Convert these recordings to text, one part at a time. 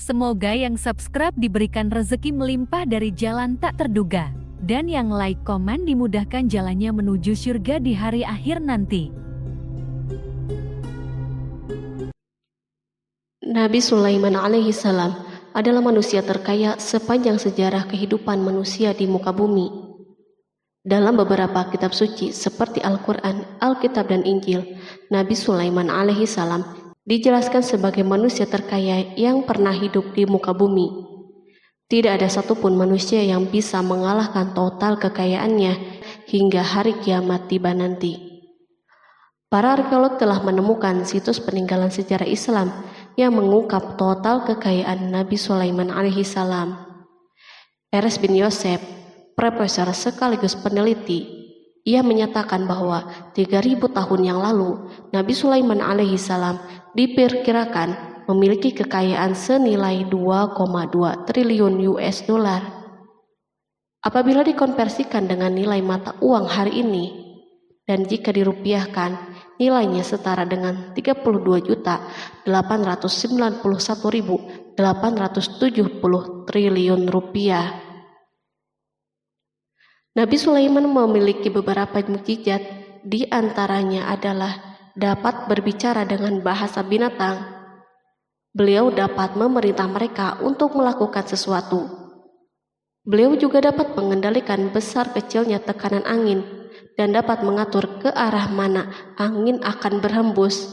Semoga yang subscribe diberikan rezeki melimpah dari jalan tak terduga. Dan yang like komen dimudahkan jalannya menuju surga di hari akhir nanti. Nabi Sulaiman alaihi salam adalah manusia terkaya sepanjang sejarah kehidupan manusia di muka bumi. Dalam beberapa kitab suci seperti Al-Quran, Alkitab, dan Injil, Nabi Sulaiman alaihi salam dijelaskan sebagai manusia terkaya yang pernah hidup di muka bumi. Tidak ada satupun manusia yang bisa mengalahkan total kekayaannya hingga hari kiamat tiba nanti. Para arkeolog telah menemukan situs peninggalan sejarah Islam yang mengungkap total kekayaan Nabi Sulaiman alaihi salam. Eres bin Yosef, profesor sekaligus peneliti, ia menyatakan bahwa 3000 tahun yang lalu Nabi Sulaiman alaihi salam diperkirakan memiliki kekayaan senilai 2,2 triliun US dollar. Apabila dikonversikan dengan nilai mata uang hari ini, dan jika dirupiahkan, nilainya setara dengan 32.891.870 triliun rupiah. Nabi Sulaiman memiliki beberapa mukjizat, di antaranya adalah dapat berbicara dengan bahasa binatang. Beliau dapat memerintah mereka untuk melakukan sesuatu. Beliau juga dapat mengendalikan besar kecilnya tekanan angin dan dapat mengatur ke arah mana angin akan berhembus.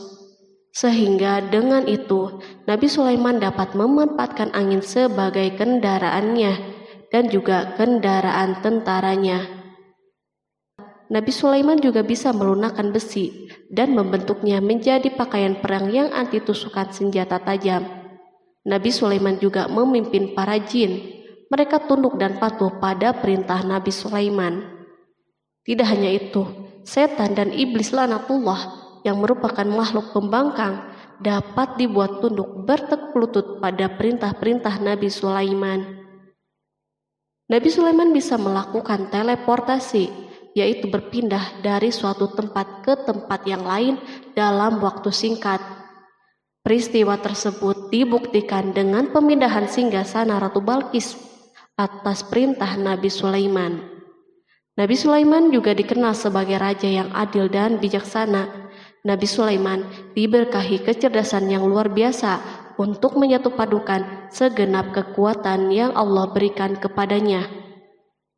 Sehingga dengan itu, Nabi Sulaiman dapat memanfaatkan angin sebagai kendaraannya dan juga kendaraan tentaranya. Nabi Sulaiman juga bisa melunakkan besi dan membentuknya menjadi pakaian perang yang anti tusukan senjata tajam. Nabi Sulaiman juga memimpin para jin. Mereka tunduk dan patuh pada perintah Nabi Sulaiman. Tidak hanya itu, setan dan iblis laknatullah yang merupakan makhluk pembangkang dapat dibuat tunduk bertekuk lutut pada perintah-perintah Nabi Sulaiman. Nabi Sulaiman bisa melakukan teleportasi, yaitu berpindah dari suatu tempat ke tempat yang lain dalam waktu singkat. Peristiwa tersebut dibuktikan dengan pemindahan singgasana Ratu Balqis atas perintah Nabi Sulaiman. Nabi Sulaiman juga dikenal sebagai raja yang adil dan bijaksana. Nabi Sulaiman diberkahi kecerdasan yang luar biasa untuk menyatupadukan segenap kekuatan yang Allah berikan kepadanya.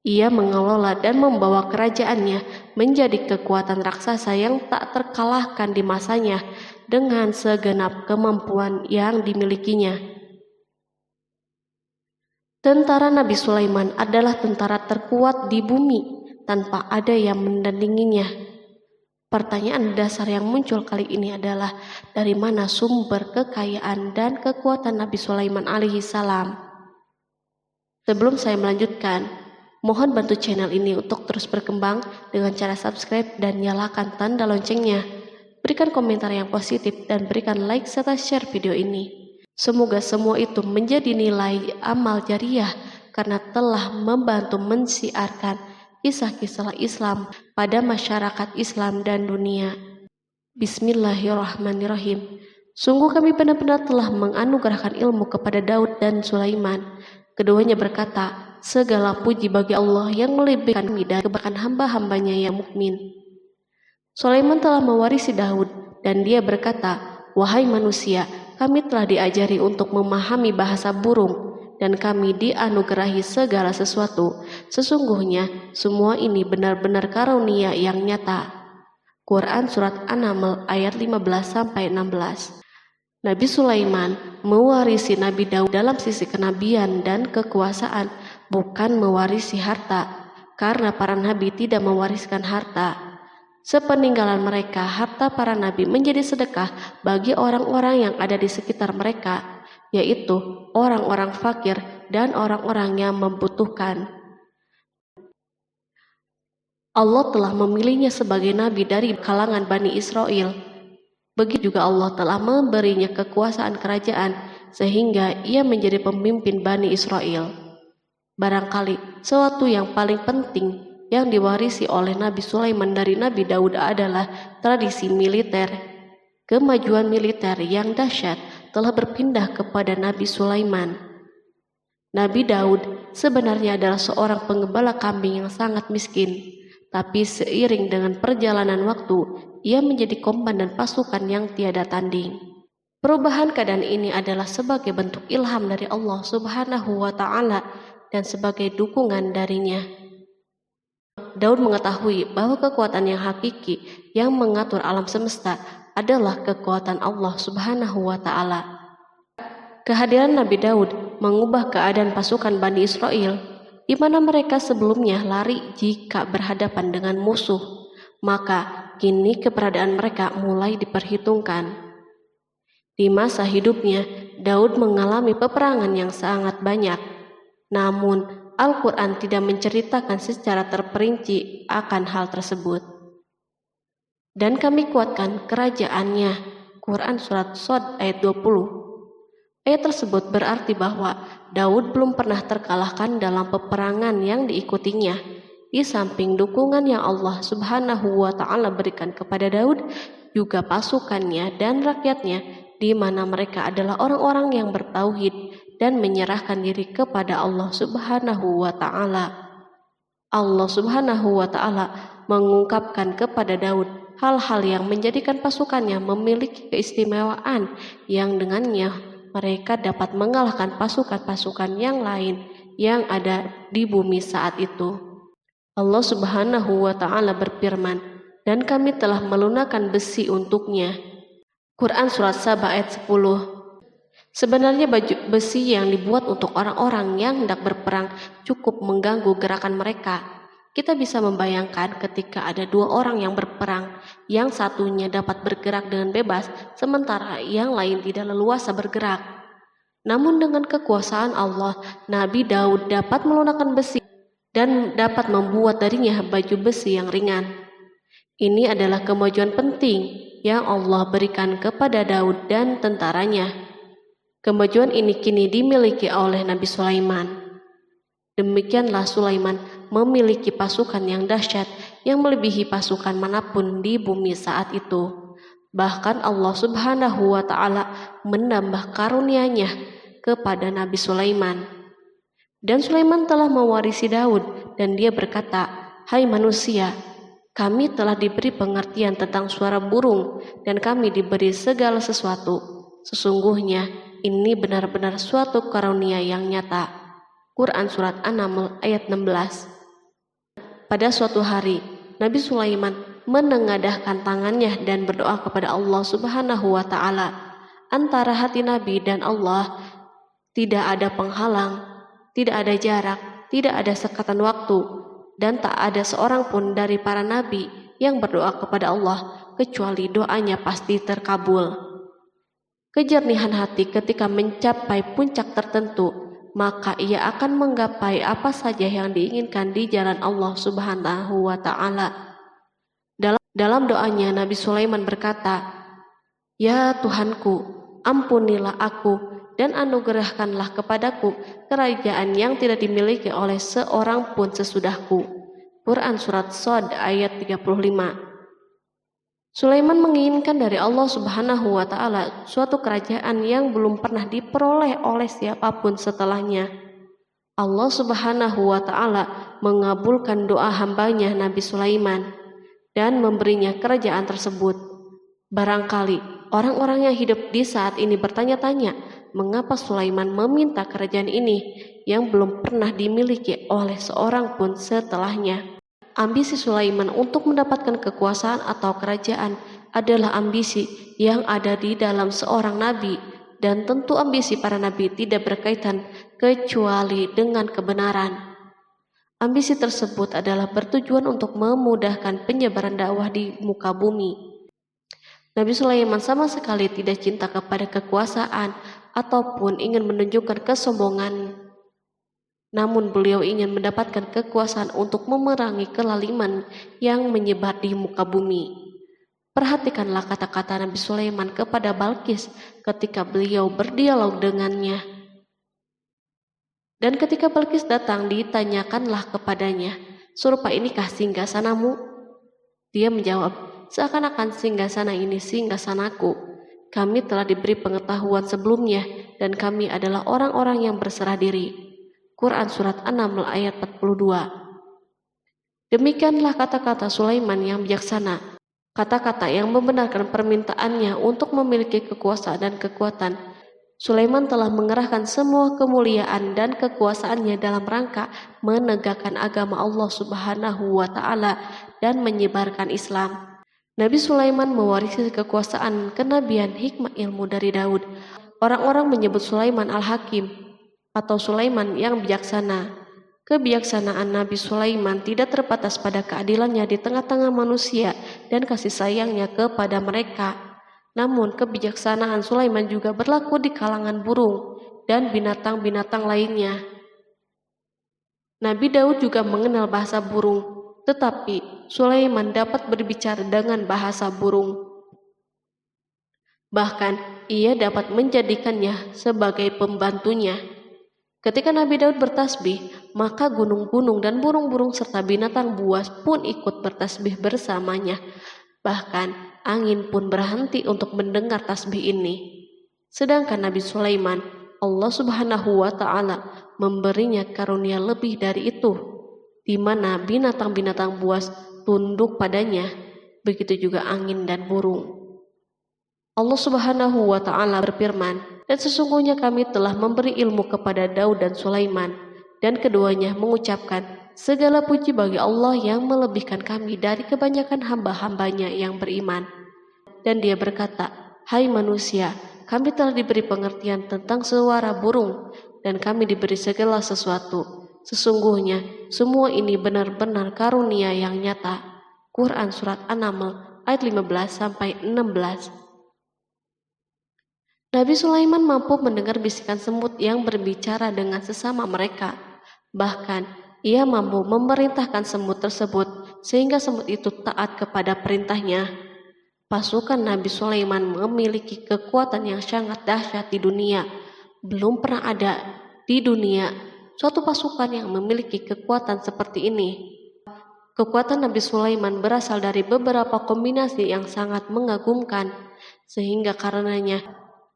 Ia mengelola dan membawa kerajaannya menjadi kekuatan raksasa yang tak terkalahkan di masanya dengan segenap kemampuan yang dimilikinya. Tentara Nabi Sulaiman adalah tentara terkuat di bumi tanpa ada yang menandinginya. Pertanyaan dasar yang muncul kali ini adalah dari mana sumber kekayaan dan kekuatan Nabi Sulaiman alaihi salam? Sebelum saya melanjutkan, mohon bantu channel ini untuk terus berkembang dengan cara subscribe dan nyalakan tanda loncengnya. Berikan komentar yang positif dan berikan like serta share video ini. Semoga semua itu menjadi nilai amal jariah karena telah membantu mensiarkan kisah-kisah Islam pada masyarakat Islam dan dunia. Bismillahirrahmanirrahim. Sungguh kami benar-benar telah menganugerahkan ilmu kepada Daud dan Sulaiman. Keduanya berkata, segala puji bagi Allah yang melebihkan kami dari kebanyakan hamba-hambanya yang mukmin. Sulaiman telah mewarisi Daud dan dia berkata, wahai manusia, kami telah diajari untuk memahami bahasa burung dan kami dianugerahi segala sesuatu. Sesungguhnya semua ini benar-benar karunia yang nyata. Quran Surat An-Naml ayat 15-16. Nabi Sulaiman mewarisi Nabi Daud dalam sisi kenabian dan kekuasaan, bukan mewarisi harta, karena para nabi tidak mewariskan harta. Sepeninggalan mereka, harta para nabi menjadi sedekah bagi orang-orang yang ada di sekitar mereka, yaitu orang-orang fakir dan orang-orang yang membutuhkan. Allah telah memilihnya sebagai nabi dari kalangan Bani Israel. Begitu juga Allah telah memberinya kekuasaan kerajaan sehingga ia menjadi pemimpin Bani Israel. Barangkali sesuatu yang paling penting yang diwarisi oleh Nabi Sulaiman dari Nabi Daud adalah tradisi militer. Kemajuan militer yang dahsyat telah berpindah kepada Nabi Sulaiman. Nabi Daud sebenarnya adalah seorang penggembala kambing yang sangat miskin, tapi seiring dengan perjalanan waktu, ia menjadi komandan pasukan yang tiada tanding. Perubahan keadaan ini adalah sebagai bentuk ilham dari Allah Subhanahu wa Ta'ala dan sebagai dukungan darinya. Daud mengetahui bahwa kekuatan yang hakiki yang mengatur alam semesta adalah kekuatan Allah Subhanahu wa Ta'ala. Kehadiran Nabi Daud mengubah keadaan pasukan Bani Israel, di mana mereka sebelumnya lari jika berhadapan dengan musuh, maka kini keberadaan mereka mulai diperhitungkan. Di masa hidupnya, Daud mengalami peperangan yang sangat banyak, namun Al-Quran tidak menceritakan secara terperinci akan hal tersebut. Dan kami kuatkan kerajaannya. Quran Surat Shad ayat 20. Ayat tersebut berarti bahwa Daud belum pernah terkalahkan dalam peperangan yang diikutinya. Di samping dukungan yang Allah Subhanahu wa Ta'ala berikan kepada Daud, juga pasukannya dan rakyatnya, di mana mereka adalah orang-orang yang bertauhid dan menyerahkan diri kepada Allah Subhanahu wa Ta'ala. Allah Subhanahu wa Ta'ala mengungkapkan kepada Daud hal-hal yang menjadikan pasukannya memiliki keistimewaan yang dengannya mereka dapat mengalahkan pasukan-pasukan yang lain yang ada di bumi saat itu. Allah Subhanahu wa Ta'ala berfirman, dan kami telah melunakkan besi untuknya. Quran Surat Saba ayat 10. Sebenarnya baju besi yang dibuat untuk orang-orang yang hendak berperang cukup mengganggu gerakan mereka. Kita bisa membayangkan ketika ada dua orang yang berperang, yang satunya dapat bergerak dengan bebas, sementara yang lain tidak leluasa bergerak. Namun dengan kekuasaan Allah, Nabi Daud dapat melunakkan besi dan dapat membuat darinya baju besi yang ringan. Ini adalah kemajuan penting yang Allah berikan kepada Daud dan tentaranya. Kemajuan ini kini dimiliki oleh Nabi Sulaiman. Demikianlah Sulaiman memiliki pasukan yang dahsyat yang melebihi pasukan manapun di bumi saat itu. Bahkan Allah Subhanahu wa Ta'ala menambah karunia-Nya kepada Nabi Sulaiman. Dan Sulaiman telah mewarisi Daud dan dia berkata, "Hai manusia, kami telah diberi pengertian tentang suara burung dan kami diberi segala sesuatu. Sesungguhnya ini benar-benar suatu karunia yang nyata." Quran Surat An-Naml ayat 16. Pada suatu hari, Nabi Sulaiman menengadahkan tangannya dan berdoa kepada Allah Subhanahu wa Ta'ala. Antara hati Nabi dan Allah tidak ada penghalang, tidak ada jarak, tidak ada sekatan waktu, dan tak ada seorang pun dari para nabi yang berdoa kepada Allah kecuali doanya pasti terkabul. Kejernihan hati ketika mencapai puncak tertentu, maka ia akan menggapai apa saja yang diinginkan di jalan Allah Subhanahu wa Ta'ala. Dalam doanya Nabi Sulaiman berkata, "Ya Tuhanku, ampunilah aku dan anugerahkanlah kepadaku kerajaan yang tidak dimiliki oleh seorang pun sesudahku." Quran Surat Shad ayat 35. Sulaiman menginginkan dari Allah Subhanahu wa Ta'ala suatu kerajaan yang belum pernah diperoleh oleh siapapun setelahnya. Allah Subhanahu wa Ta'ala mengabulkan doa hambanya Nabi Sulaiman dan memberinya kerajaan tersebut. Barangkali orang-orang yang hidup di saat ini bertanya-tanya, mengapa Sulaiman meminta kerajaan ini yang belum pernah dimiliki oleh seorang pun setelahnya. Ambisi Sulaiman untuk mendapatkan kekuasaan atau kerajaan adalah ambisi yang ada di dalam seorang nabi, dan tentu ambisi para nabi tidak berkaitan kecuali dengan kebenaran. Ambisi tersebut adalah bertujuan untuk memudahkan penyebaran dakwah di muka bumi. Nabi Sulaiman sama sekali tidak cinta kepada kekuasaan ataupun ingin menunjukkan kesombongan. Namun beliau ingin mendapatkan kekuasaan untuk memerangi kelaliman yang menyebar di muka bumi. Perhatikanlah kata-kata Nabi Sulaiman kepada Balqis ketika beliau berdialog dengannya. Dan ketika Balqis datang, ditanyakanlah kepadanya, "Serupa inikah singgasanamu?" Dia menjawab, "Seakan-akan singgasana ini singgasanaku, kami telah diberi pengetahuan sebelumnya dan kami adalah orang-orang yang berserah diri. Quran Surat An-Naml ayat 42. Demikianlah kata-kata Sulaiman yang bijaksana, kata-kata yang membenarkan permintaannya untuk memiliki kekuasaan dan kekuatan. Sulaiman telah mengerahkan semua kemuliaan dan kekuasaannya dalam rangka menegakkan agama Allah Subhanahu wa Ta'ala dan menyebarkan Islam. Nabi Sulaiman mewarisi kekuasaan, kenabian, hikmah ilmu dari Daud. Orang-orang menyebut Sulaiman Al-Hakim atau Sulaiman yang bijaksana. Kebijaksanaan Nabi Sulaiman tidak terbatas pada keadilannya di tengah-tengah manusia dan kasih sayangnya kepada mereka. Namun kebijaksanaan Sulaiman juga berlaku di kalangan burung dan binatang-binatang lainnya. Nabi Daud juga mengenal bahasa burung, tetapi Sulaiman dapat berbicara dengan bahasa burung. Bahkan ia dapat menjadikannya sebagai pembantunya. Ketika Nabi Daud bertasbih, maka gunung-gunung dan burung-burung serta binatang buas pun ikut bertasbih bersamanya. Bahkan angin pun berhenti untuk mendengar tasbih ini. Sedangkan Nabi Sulaiman, Allah Subhanahu wa Ta'ala memberinya karunia lebih dari itu, di mana binatang-binatang buas tunduk padanya, begitu juga angin dan burung. Allah Subhanahu wa Ta'ala berfirman, dan sesungguhnya kami telah memberi ilmu kepada Daud dan Sulaiman, dan keduanya mengucapkan, segala puji bagi Allah yang melebihkan kami dari kebanyakan hamba-hambanya yang beriman. Dan dia berkata, hai manusia, kami telah diberi pengertian tentang suara burung, dan kami diberi segala sesuatu. Sesungguhnya semua ini benar-benar karunia yang nyata. Quran Surat An-Naml ayat 15-16. Nabi Sulaiman mampu mendengar bisikan semut yang berbicara dengan sesama mereka. Bahkan ia mampu memerintahkan semut tersebut sehingga semut itu taat kepada perintahnya. Pasukan Nabi Sulaiman memiliki kekuatan yang sangat dahsyat di dunia. Belum pernah ada di dunia suatu pasukan yang memiliki kekuatan seperti ini. Kekuatan Nabi Sulaiman berasal dari beberapa kombinasi yang sangat mengagumkan, sehingga karenanya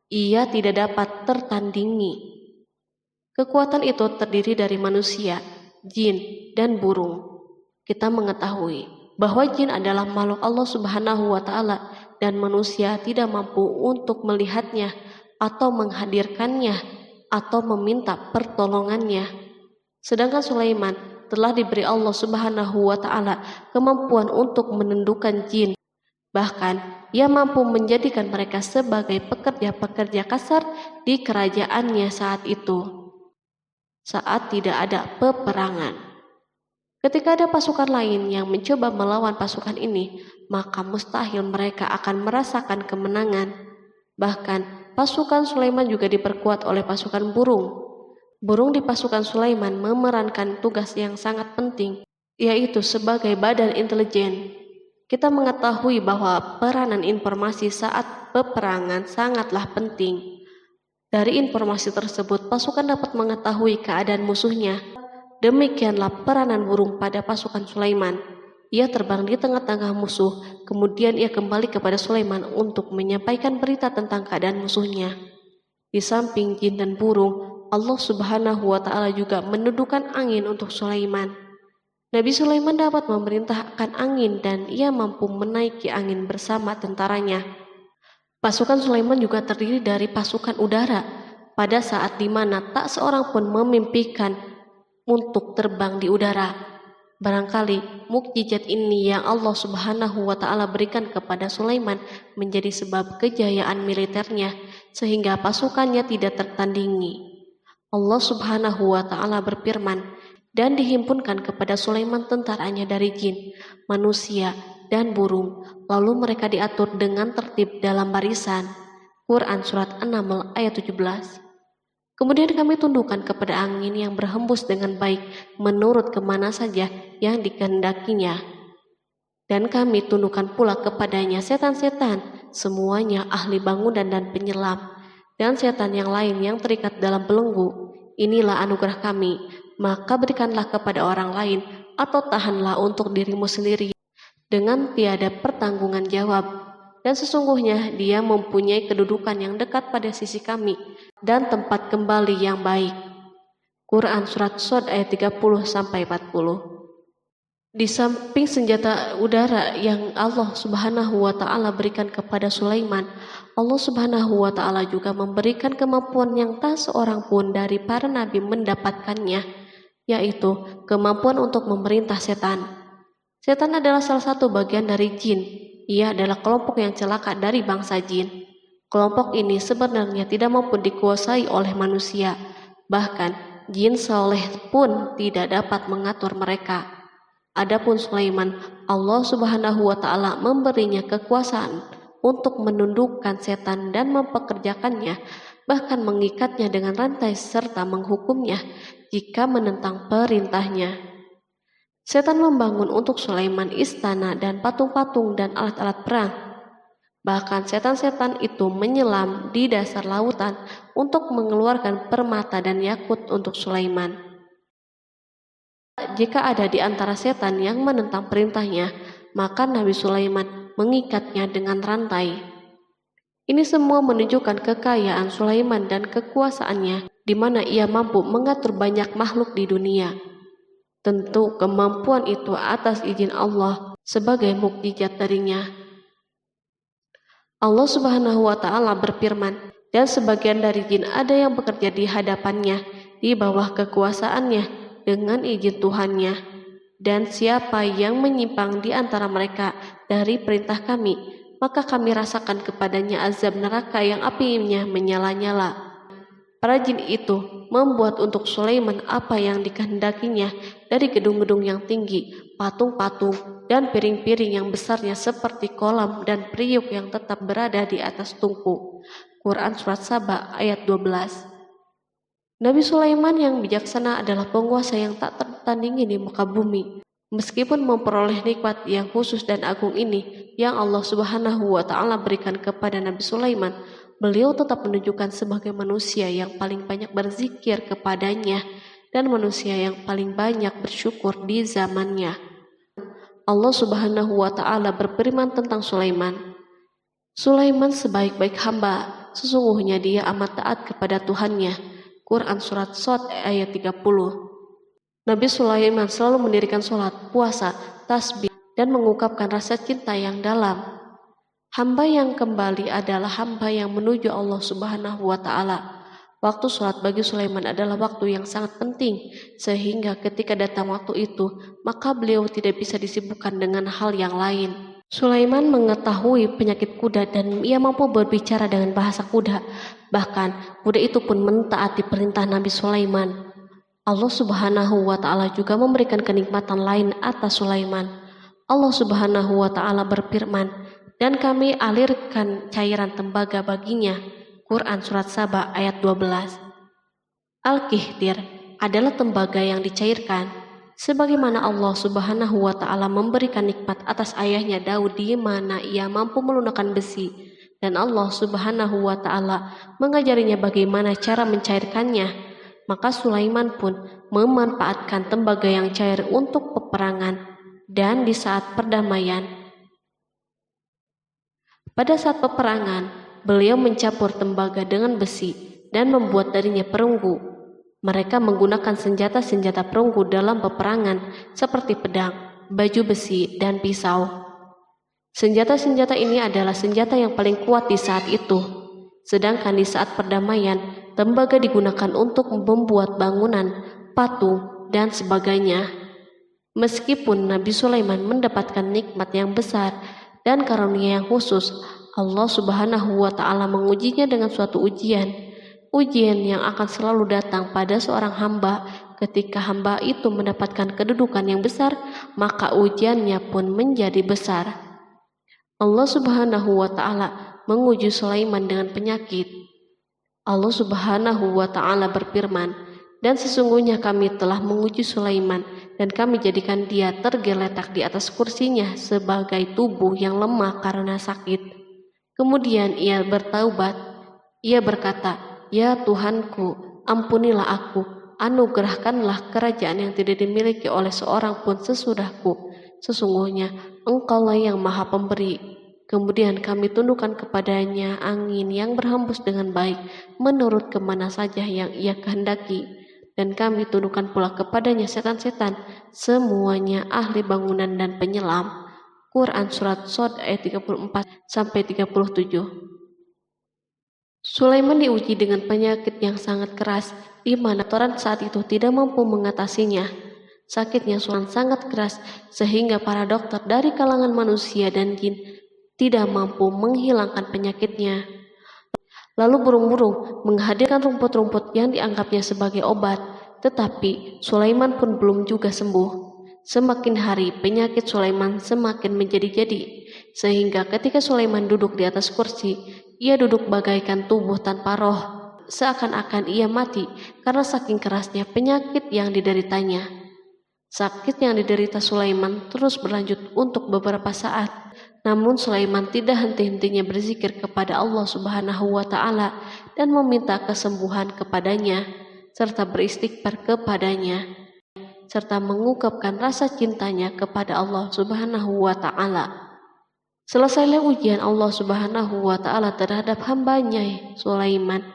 ia tidak dapat tertandingi. Kekuatan itu terdiri dari manusia, jin, dan burung. Kita mengetahui bahwa jin adalah makhluk Allah Subhanahu wa Ta'ala dan manusia tidak mampu untuk melihatnya atau menghadirkannya atau meminta pertolongannya. Sedangkan Sulaiman telah diberi Allah Subhanahu wa Ta'ala kemampuan untuk menundukkan jin. Bahkan ia mampu menjadikan mereka sebagai pekerja-pekerja kasar di kerajaannya saat itu, saat tidak ada peperangan. Ketika ada pasukan lain yang mencoba melawan pasukan ini, maka mustahil mereka akan merasakan kemenangan. Bahkan pasukan Sulaiman juga diperkuat oleh pasukan burung. Burung di pasukan Sulaiman memerankan tugas yang sangat penting, yaitu sebagai badan intelijen. Kita mengetahui bahwa peranan informasi saat peperangan sangatlah penting. Dari informasi tersebut, pasukan dapat mengetahui keadaan musuhnya. Demikianlah peranan burung pada pasukan Sulaiman. Ia terbang di tengah-tengah musuh, kemudian ia kembali kepada Sulaiman untuk menyampaikan berita tentang keadaan musuhnya. Di samping jin dan burung, Allah Subhanahu wa Ta'ala juga menundukkan angin untuk Sulaiman. Nabi Sulaiman dapat memerintahkan angin dan ia mampu menaiki angin bersama tentaranya. Pasukan Sulaiman juga terdiri dari pasukan udara pada saat di mana tak seorang pun memimpikan untuk terbang di udara. Barangkali mukjizat ini yang Allah Subhanahu wa Ta'ala berikan kepada Sulaiman menjadi sebab kejayaan militernya sehingga pasukannya tidak tertandingi. Allah Subhanahu wa Ta'ala berfirman, dan dihimpunkan kepada Sulaiman tentaranya dari jin, manusia, dan burung, lalu mereka diatur dengan tertib dalam barisan. Quran Surat An-Naml ayat 17. Kemudian kami tundukkan kepada angin yang berhembus dengan baik menurut kemana saja yang dikehendakinya. Dan kami tundukkan pula kepadanya setan-setan, semuanya ahli bangunan dan penyelam, dan setan yang lain yang terikat dalam belenggu. Inilah anugerah kami, maka berikanlah kepada orang lain atau tahanlah untuk dirimu sendiri dengan tiada pertanggungan jawab. dan sesungguhnya dia mempunyai kedudukan yang dekat pada sisi kami dan tempat kembali yang baik. Quran Surat Shad ayat 30-40. Di samping senjata udara yang Allah Subhanahu wa Ta'ala berikan kepada Sulaiman, Allah Subhanahu wa Ta'ala juga memberikan kemampuan yang tak seorang pun dari para nabi mendapatkannya, yaitu kemampuan untuk memerintah setan. Setan adalah salah satu bagian dari jin. Ia adalah kelompok yang celaka dari bangsa jin. Kelompok ini sebenarnya tidak mampu dikuasai oleh manusia. Bahkan jin soleh pun tidak dapat mengatur mereka. Adapun Sulaiman, Allah Subhanahu wa Ta'ala memberinya kekuasaan untuk menundukkan setan dan mempekerjakannya, bahkan mengikatnya dengan rantai serta menghukumnya jika menentang perintahnya. Setan membangun untuk Sulaiman istana dan patung-patung dan alat-alat perang. Bahkan setan-setan itu menyelam di dasar lautan untuk mengeluarkan permata dan yakut untuk Sulaiman. Jika ada di antara setan yang menentang perintahnya, maka Nabi Sulaiman mengikatnya dengan rantai. Ini semua menunjukkan kekayaan Sulaiman dan kekuasaannya, di mana ia mampu mengatur banyak makhluk di dunia. Tentu kemampuan itu atas izin Allah sebagai mukjizat darinya. Allah Subhanahu wa Ta'ala berfirman, dan sebagian dari jin ada yang bekerja di hadapannya di bawah kekuasaannya dengan izin Tuhannya, dan siapa yang menyimpang di antara mereka dari perintah kami, maka kami rasakan kepadanya azab neraka yang apinya menyala-nyala. Para jin itu membuat untuk Sulaiman apa yang dikehendakinya dari gedung-gedung yang tinggi, patung-patung, dan piring-piring yang besarnya seperti kolam dan periuk yang tetap berada di atas tungku. Quran Surat Saba ayat 12. Nabi Sulaiman yang bijaksana adalah penguasa yang tak tertandingi di muka bumi. Meskipun memperoleh nikmat yang khusus dan agung ini yang Allah Subhanahu wa Ta'ala berikan kepada Nabi Sulaiman, beliau tetap menunjukkan sebagai manusia yang paling banyak berzikir kepadanya dan manusia yang paling banyak bersyukur di zamannya. Allah Subhanahu wa Ta'ala berfirman tentang Sulaiman, Sulaiman sebaik-baik hamba, sesungguhnya dia amat taat kepada Tuhannya. Quran Surat Shad ayat 30. Nabi Sulaiman selalu mendirikan sholat, puasa, tasbih, dan mengungkapkan rasa cinta yang dalam. Hamba yang kembali adalah hamba yang menuju Allah Subhanahu wa Ta'ala. Waktu sholat bagi Sulaiman adalah waktu yang sangat penting, sehingga ketika datang waktu itu, maka beliau tidak bisa disibukkan dengan hal yang lain. Sulaiman mengetahui penyakit kuda dan ia mampu berbicara dengan bahasa kuda. Bahkan kuda itu pun mentaati perintah Nabi Sulaiman. Allah Subhanahu wa Ta'ala juga memberikan kenikmatan lain atas Sulaiman. Allah Subhanahu wa Ta'ala berfirman, dan kami alirkan cairan tembaga baginya. Quran Surat Saba ayat 12. Al-Kihtir adalah tembaga yang dicairkan. Sebagaimana Allah Subhanahu wa Ta'ala memberikan nikmat atas ayahnya Daud di mana ia mampu melunakkan besi, dan Allah Subhanahu wa Ta'ala mengajarinya bagaimana cara mencairkannya, maka Sulaiman pun memanfaatkan tembaga yang cair untuk peperangan dan di saat perdamaian. Pada saat peperangan, beliau mencampur tembaga dengan besi dan membuat darinya perunggu. Mereka menggunakan senjata-senjata perunggu dalam peperangan seperti pedang, baju besi, dan pisau. Senjata-senjata ini adalah senjata yang paling kuat di saat itu. Sedangkan di saat perdamaian, tembaga digunakan untuk membuat bangunan, patung, dan sebagainya. Meskipun Nabi Sulaiman mendapatkan nikmat yang besar dan karunia yang khusus, Allah Subhanahu wa Ta'ala mengujinya dengan suatu ujian yang akan selalu datang pada seorang hamba. Ketika hamba itu mendapatkan kedudukan yang besar, maka ujiannya pun menjadi besar. Allah Subhanahu wa Ta'ala menguji Sulaiman dengan penyakit. Allah Subhanahu wa Ta'ala berfirman, dan sesungguhnya kami telah menguji Sulaiman dan kami jadikan dia tergeletak di atas kursinya sebagai tubuh yang lemah karena sakit. Kemudian ia bertaubat. Ia berkata, Ya Tuhanku, ampunilah aku, anugerahkanlah kerajaan yang tidak dimiliki oleh seorang pun sesudahku. Sesungguhnya Engkaulah yang Maha Pemberi. Kemudian kami tundukkan kepadanya angin yang berhembus dengan baik menurut kemana saja yang ia kehendaki. Dan kami tundukkan pula kepadanya setan-setan, semuanya ahli bangunan dan penyelam. Quran Surat Shod ayat 34-37. Sulaiman diuji dengan penyakit yang sangat keras, di mana Toran saat itu tidak mampu mengatasinya. Sakitnya Sulaiman sangat keras, sehingga para dokter dari kalangan manusia dan jin tidak mampu menghilangkan penyakitnya. Lalu burung-burung menghadirkan rumput-rumput yang dianggapnya sebagai obat, tetapi Sulaiman pun belum juga sembuh. Semakin hari penyakit Sulaiman semakin menjadi-jadi, sehingga ketika Sulaiman duduk di atas kursi, ia duduk bagaikan tubuh tanpa roh, seakan-akan ia mati karena saking kerasnya penyakit yang dideritanya. Sakit yang diderita Sulaiman terus berlanjut untuk beberapa saat. Namun Sulaiman tidak henti-hentinya berzikir kepada Allah Subhanahu wa Ta'ala dan meminta kesembuhan kepadanya, serta beristighfar kepadanya, serta mengungkapkan rasa cintanya kepada Allah Subhanahu wa Ta'ala. Selesailah ujian Allah Subhanahu wa Ta'ala terhadap hambanya Sulaiman.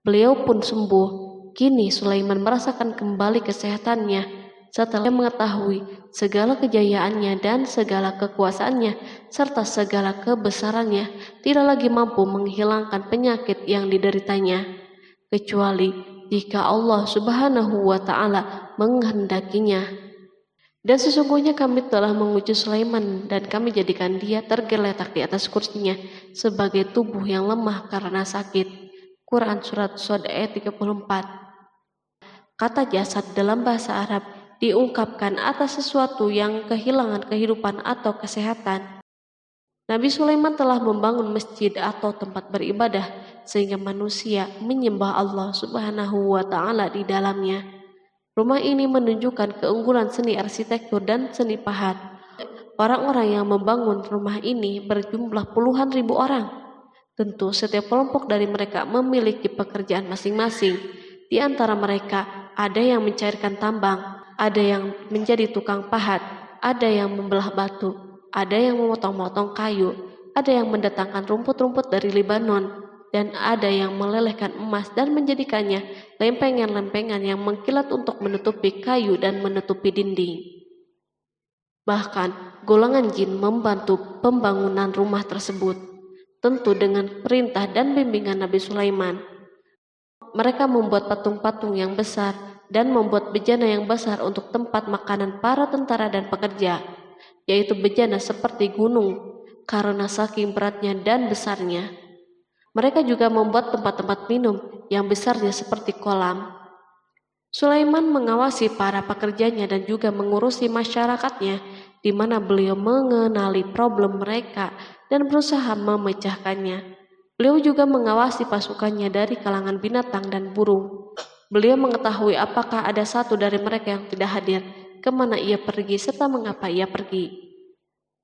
Beliau pun sembuh. Kini Sulaiman merasakan kembali kesehatannya setelah mengetahui segala kejayaannya dan segala kekuasaannya serta segala kebesarannya tidak lagi mampu menghilangkan penyakit yang dideritanya, kecuali jika Allah Subhanahu wa Ta'ala menghendakinya. Dan sesungguhnya kami telah menguji Sulaiman dan kami jadikan dia tergeletak di atas kursinya sebagai tubuh yang lemah karena sakit. Quran Surat Shod ayat 34. Kata jasad dalam bahasa Arab diungkapkan atas sesuatu yang kehilangan kehidupan atau kesehatan. Nabi Sulaiman telah membangun masjid atau tempat beribadah sehingga manusia menyembah Allah Subhanahu wa Ta'ala di dalamnya. Rumah ini menunjukkan keunggulan seni arsitektur dan seni pahat. Orang-orang yang membangun rumah ini berjumlah puluhan ribu orang. Tentu setiap kelompok dari mereka memiliki pekerjaan masing-masing. Di antara mereka ada yang mencairkan tambang, ada yang menjadi tukang pahat, ada yang membelah batu, ada yang memotong-motong kayu, ada yang mendatangkan rumput-rumput dari Libanon, dan ada yang melelehkan emas dan menjadikannya lempengan-lempengan yang mengkilat untuk menutupi kayu dan menutupi dinding. Bahkan golongan jin membantu pembangunan rumah tersebut, tentu dengan perintah dan bimbingan Nabi Sulaiman. Mereka membuat patung-patung yang besar dan membuat bejana yang besar untuk tempat makanan para tentara dan pekerja, yaitu bejana seperti gunung karena saking beratnya dan besarnya. Mereka juga membuat tempat-tempat minum yang besarnya seperti kolam. Sulaiman mengawasi para pekerjanya dan juga mengurusi masyarakatnya, di mana beliau mengenali problem mereka dan berusaha memecahkannya. Beliau juga mengawasi pasukannya dari kalangan binatang dan burung. Beliau mengetahui apakah ada satu dari mereka yang tidak hadir, kemana ia pergi, serta mengapa ia pergi.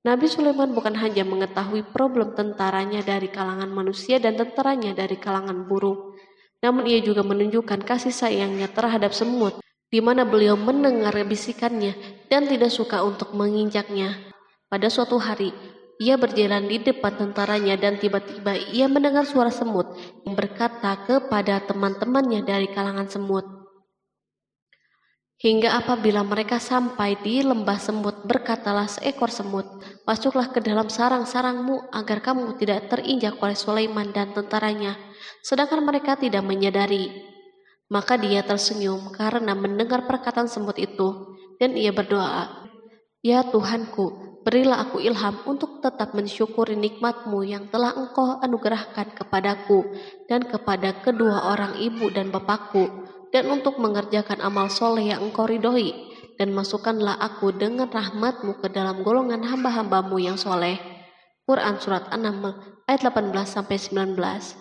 Nabi Sulaiman bukan hanya mengetahui problem tentaranya dari kalangan manusia dan tentaranya dari kalangan burung, namun ia juga menunjukkan kasih sayangnya terhadap semut, di mana beliau mendengar bisikannya dan tidak suka untuk menginjaknya. Pada suatu hari, ia berjalan di depan tentaranya dan tiba-tiba ia mendengar suara semut yang berkata kepada teman-temannya dari kalangan semut. Hingga apabila mereka sampai di lembah semut, berkatalah seekor semut, "Masuklah ke dalam sarang-sarangmu agar kamu tidak terinjak oleh Sulaiman dan tentaranya." Sedangkan mereka tidak menyadari. Maka dia tersenyum karena mendengar perkataan semut itu, dan ia berdoa, "Ya Tuhanku, berilah aku ilham untuk tetap mensyukuri nikmat-Mu yang telah Engkau anugerahkan kepadaku dan kepada kedua orang ibu dan bapakku, dan untuk mengerjakan amal soleh yang Engkau ridhoi, dan masukkanlah aku dengan rahmat-Mu ke dalam golongan hamba-hamba-Mu yang soleh." Quran Surat An-Naml ayat 18-19.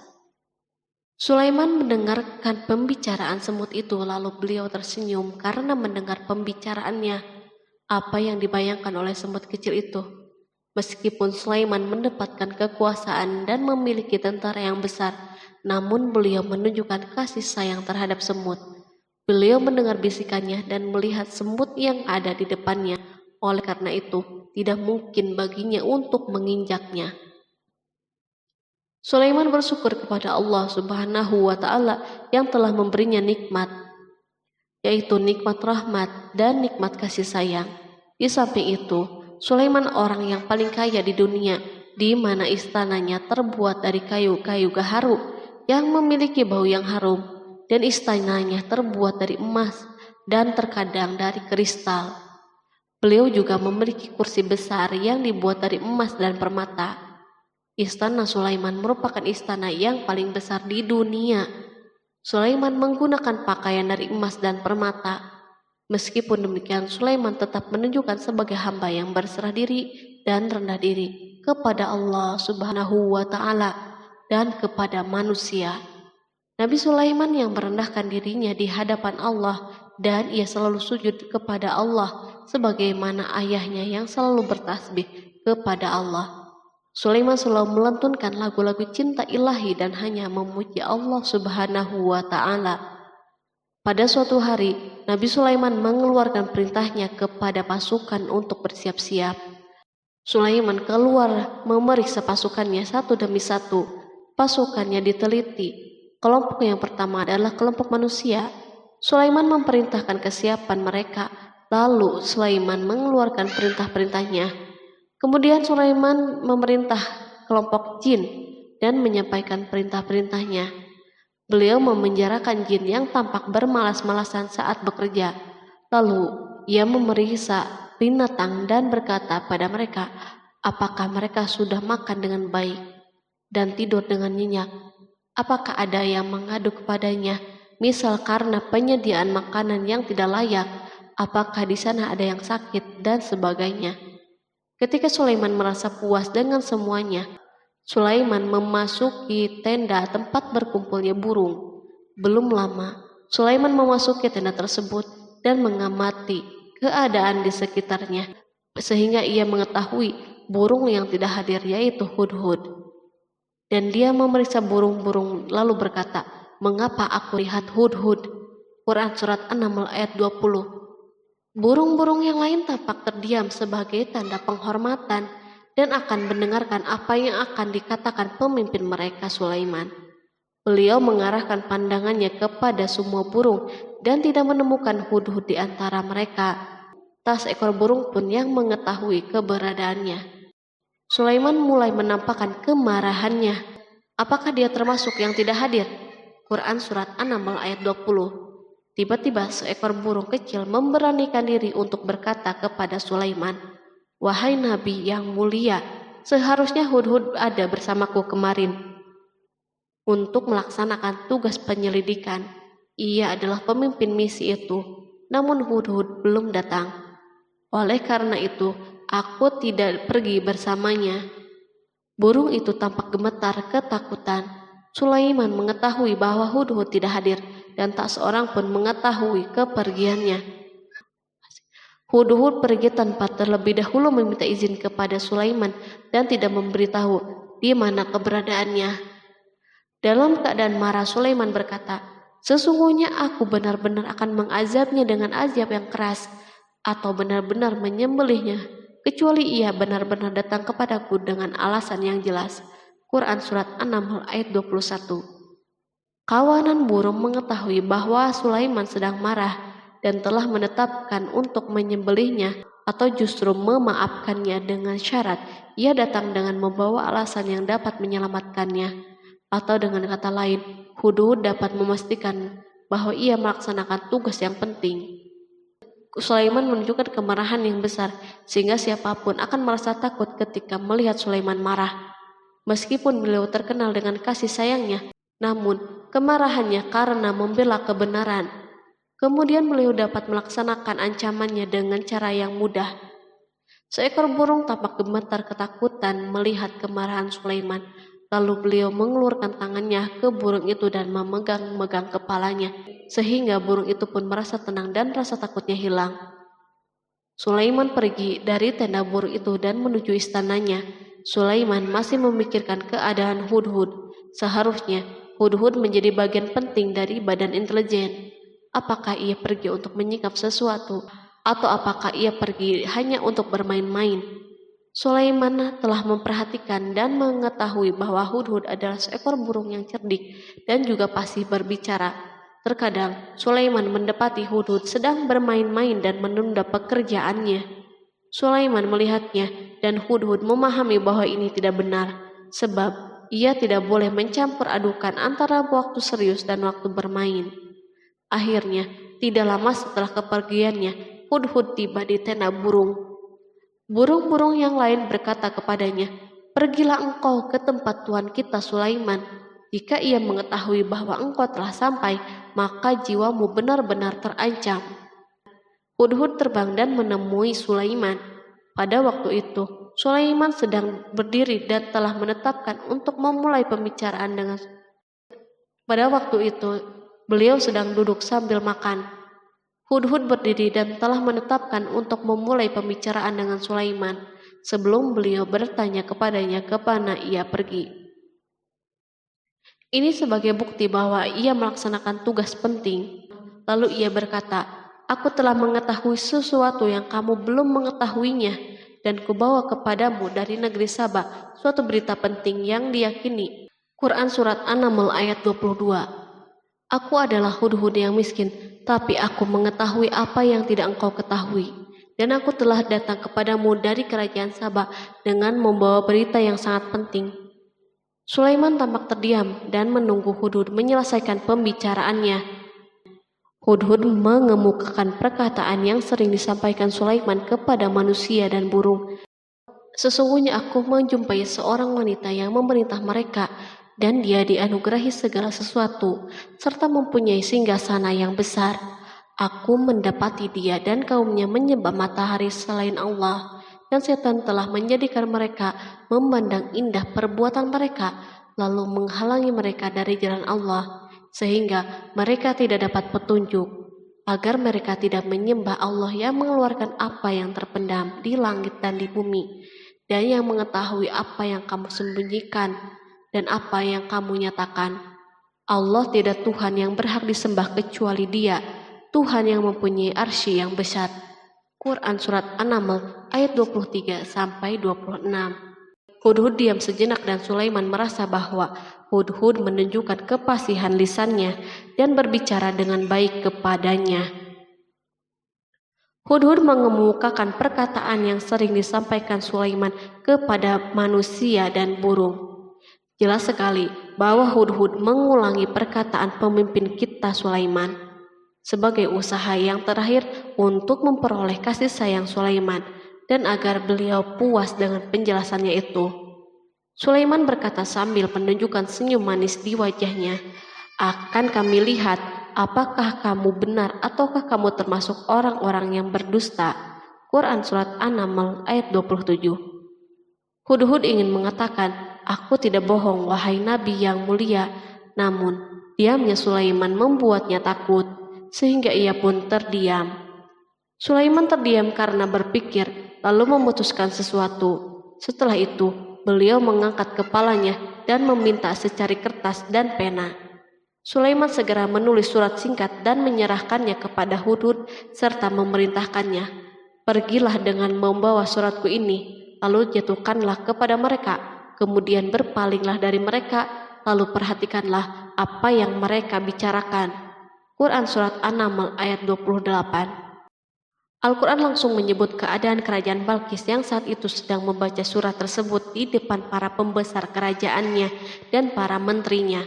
Sulaiman mendengarkan pembicaraan semut itu, lalu beliau tersenyum karena mendengar pembicaraannya. Apa yang dibayangkan oleh semut kecil itu? Meskipun Sulaiman mendapatkan kekuasaan dan memiliki tentara yang besar, namun beliau menunjukkan kasih sayang terhadap semut. Beliau mendengar bisikannya dan melihat semut yang ada di depannya. Oleh karena itu, tidak mungkin baginya untuk menginjaknya. Sulaiman bersyukur kepada Allah Subhanahu wa Ta'ala yang telah memberinya nikmat, yaitu nikmat rahmat dan nikmat kasih sayang. Di samping itu, Sulaiman orang yang paling kaya di dunia, di mana istananya terbuat dari kayu-kayu gaharu yang memiliki bau yang harum, dan istananya terbuat dari emas dan terkadang dari kristal. Beliau juga memiliki kursi besar yang dibuat dari emas dan permata. Istana Sulaiman merupakan istana yang paling besar di dunia. Sulaiman menggunakan pakaian dari emas dan permata. Meskipun demikian, Sulaiman tetap menunjukkan sebagai hamba yang berserah diri dan rendah diri kepada Allah Subhanahu wa Ta'ala dan kepada manusia. Nabi Sulaiman yang merendahkan dirinya di hadapan Allah, dan ia selalu sujud kepada Allah sebagaimana ayahnya yang selalu bertasbih kepada Allah. Sulaiman selalu melantunkan lagu-lagu cinta ilahi dan hanya memuji Allah Subhanahu wa Ta'ala. Pada suatu hari, Nabi Sulaiman mengeluarkan perintahnya kepada pasukan untuk bersiap-siap. Sulaiman keluar memeriksa pasukannya satu demi satu. Pasukannya diteliti. Kelompok yang pertama adalah kelompok manusia. Sulaiman memerintahkan kesiapan mereka, lalu Sulaiman mengeluarkan perintah-perintahnya. Kemudian Sulaiman memerintah kelompok jin dan menyampaikan perintah-perintahnya. Beliau memenjarakan jin yang tampak bermalas-malasan saat bekerja. Lalu ia memeriksa binatang dan berkata pada mereka, apakah mereka sudah makan dengan baik dan tidur dengan nyenyak? Apakah ada yang mengadu kepadanya, misal karena penyediaan makanan yang tidak layak? Apakah di sana ada yang sakit dan sebagainya? Ketika Sulaiman merasa puas dengan semuanya, Sulaiman memasuki tenda tempat berkumpulnya burung. Belum lama, Sulaiman memasuki tenda tersebut dan mengamati keadaan di sekitarnya, sehingga ia mengetahui burung yang tidak hadir yaitu hudhud. Dan dia memeriksa burung-burung lalu berkata, mengapa aku lihat hudhud? Quran Surat An-Naml ayat 20. Burung-burung yang lain tampak terdiam sebagai tanda penghormatan dan akan mendengarkan apa yang akan dikatakan pemimpin mereka Sulaiman. Beliau mengarahkan pandangannya kepada semua burung dan tidak menemukan hudhud di antara mereka. Tak seekor burung pun yang mengetahui keberadaannya. Sulaiman mulai menampakkan kemarahannya. Apakah dia termasuk yang tidak hadir? Quran Surat An-Naml ayat 20. Tiba-tiba seekor burung kecil memberanikan diri untuk berkata kepada Sulaiman, wahai Nabi yang mulia, seharusnya hudhud ada bersamaku kemarin untuk melaksanakan tugas penyelidikan. Ia adalah pemimpin misi itu, namun hudhud belum datang. Oleh karena itu, aku tidak pergi bersamanya. Burung itu tampak gemetar ketakutan. Sulaiman mengetahui bahwa hudhud tidak hadir dan tak seorang pun mengetahui kepergiannya. Hudhud pergi tanpa terlebih dahulu meminta izin kepada Sulaiman dan tidak memberitahu di mana keberadaannya. Dalam keadaan marah, Sulaiman berkata, sesungguhnya aku benar-benar akan mengazabnya dengan azab yang keras atau benar-benar menyembelihnya, kecuali ia benar-benar datang kepadaku dengan alasan yang jelas. Quran Surat An-Naml ayat 21. Kawanan burung mengetahui bahwa Sulaiman sedang marah dan telah menetapkan untuk menyembelihnya atau justru memaafkannya dengan syarat ia datang dengan membawa alasan yang dapat menyelamatkannya. Atau dengan kata lain, hudhud dapat memastikan bahwa ia melaksanakan tugas yang penting. Sulaiman menunjukkan kemarahan yang besar sehingga siapapun akan merasa takut ketika melihat Sulaiman marah. Meskipun beliau terkenal dengan kasih sayangnya, namun kemarahannya karena membela kebenaran. Kemudian beliau dapat melaksanakan ancamannya dengan cara yang mudah. Seekor burung tampak gemetar ketakutan melihat kemarahan Sulaiman. Lalu beliau mengeluarkan tangannya ke burung itu dan memegang-megang kepalanya, sehingga burung itu pun merasa tenang dan rasa takutnya hilang. Sulaiman pergi dari tenda burung itu dan menuju istananya. Sulaiman masih memikirkan keadaan hudhud. Seharusnya hudhud menjadi bagian penting dari badan intelijen. Apakah ia pergi untuk menyingkap sesuatu, atau apakah ia pergi hanya untuk bermain-main? Sulaiman telah memperhatikan dan mengetahui bahwa Hudhud adalah seekor burung yang cerdik dan juga fasih berbicara. Terkadang Sulaiman mendapati Hudhud sedang bermain-main dan menunda pekerjaannya. Sulaiman melihatnya dan Hudhud memahami bahwa ini tidak benar, sebab ia tidak boleh mencampur adukan antara waktu serius dan waktu bermain. Akhirnya, tidak lama setelah kepergiannya, Hudhud tiba di tenda burung. Burung-burung yang lain berkata kepadanya, "Pergilah engkau ke tempat tuan kita Sulaiman. Jika ia mengetahui bahwa engkau telah sampai, maka jiwamu benar-benar terancam." Hudhud terbang dan menemui Sulaiman. Pada waktu itu, Sulaiman sedang berdiri dan telah menetapkan untuk memulai pembicaraan dengan. Pada waktu itu, beliau sedang duduk sambil makan. Hudhud berdiri dan telah menetapkan untuk memulai pembicaraan dengan Sulaiman sebelum beliau bertanya kepadanya kemana ia pergi. Ini sebagai bukti bahwa ia melaksanakan tugas penting. Lalu ia berkata, "Aku telah mengetahui sesuatu yang kamu belum mengetahuinya, dan kubawa kepadamu dari negeri Saba suatu berita penting yang diyakini." Quran Surat An-Naml ayat 22. Aku adalah Hudhud yang miskin, tapi aku mengetahui apa yang tidak engkau ketahui. Dan aku telah datang kepadamu dari kerajaan Saba dengan membawa berita yang sangat penting. Sulaiman tampak terdiam dan menunggu Hudhud menyelesaikan pembicaraannya. Hudhud mengemukakan perkataan yang sering disampaikan Sulaiman kepada manusia dan burung. Sesungguhnya aku menjumpai seorang wanita yang memerintah mereka, dan dia dianugerahi segala sesuatu, serta mempunyai singgasana yang besar. Aku mendapati dia dan kaumnya menyembah matahari selain Allah, dan setan telah menjadikan mereka memandang indah perbuatan mereka, lalu menghalangi mereka dari jalan Allah, sehingga mereka tidak dapat petunjuk, agar mereka tidak menyembah Allah yang mengeluarkan apa yang terpendam di langit dan di bumi, dan yang mengetahui apa yang kamu sembunyikan dan apa yang kamu nyatakan. Allah tidak Tuhan yang berhak disembah kecuali Dia, Tuhan yang mempunyai arsy yang besar. Quran Surat An-Naml ayat 23-26. Hudhud diam sejenak dan Sulaiman merasa bahwa Hudhud menunjukkan kefasihan lisannya dan berbicara dengan baik kepadanya. Hudhud mengemukakan perkataan yang sering disampaikan Sulaiman kepada manusia dan burung. Jelas sekali bahwa Hudhud mengulangi perkataan pemimpin kita Sulaiman sebagai usaha yang terakhir untuk memperoleh kasih sayang Sulaiman dan agar beliau puas dengan penjelasannya itu. Sulaiman berkata sambil menunjukkan senyum manis di wajahnya, "Akan kami lihat apakah kamu benar ataukah kamu termasuk orang-orang yang berdusta." Quran Surat An-Naml ayat 27. Hudhud ingin mengatakan, "Aku tidak bohong, wahai Nabi yang mulia." Namun, diamnya Sulaiman membuatnya takut, sehingga ia pun terdiam. Sulaiman terdiam karena berpikir, lalu memutuskan sesuatu. Setelah itu, beliau mengangkat kepalanya dan meminta secari kertas dan pena. Sulaiman segera menulis surat singkat dan menyerahkannya kepada Hudhud serta memerintahkannya, "Pergilah dengan membawa suratku ini, lalu jatuhkanlah kepada mereka. Kemudian berpalinglah dari mereka, lalu perhatikanlah apa yang mereka bicarakan." Quran Surat An-Naml ayat 28. Al-Quran langsung menyebut keadaan kerajaan Balqis yang saat itu sedang membaca surat tersebut di depan para pembesar kerajaannya dan para menterinya.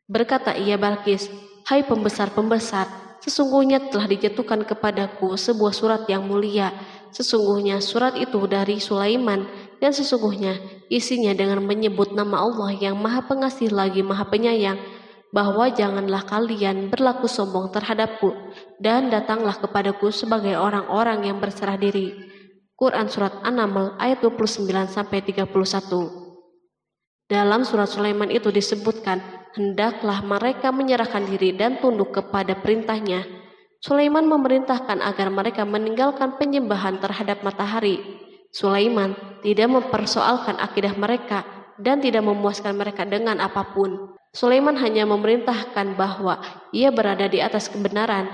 Berkata ia Balqis, "Hai pembesar-pembesar, sesungguhnya telah dijatuhkan kepadaku sebuah surat yang mulia. Sesungguhnya surat itu dari Sulaiman, dan sesungguhnya isinya dengan menyebut nama Allah yang Maha Pengasih lagi Maha Penyayang, bahwa janganlah kalian berlaku sombong terhadapku, dan datanglah kepadaku sebagai orang-orang yang berserah diri." Quran Surat An-Naml ayat 29-31. Dalam surat Sulaiman itu disebutkan, hendaklah mereka menyerahkan diri dan tunduk kepada perintahnya. Sulaiman memerintahkan agar mereka meninggalkan penyembahan terhadap matahari. Sulaiman tidak mempersoalkan akidah mereka dan tidak memuaskan mereka dengan apapun. Sulaiman hanya memerintahkan bahwa ia berada di atas kebenaran.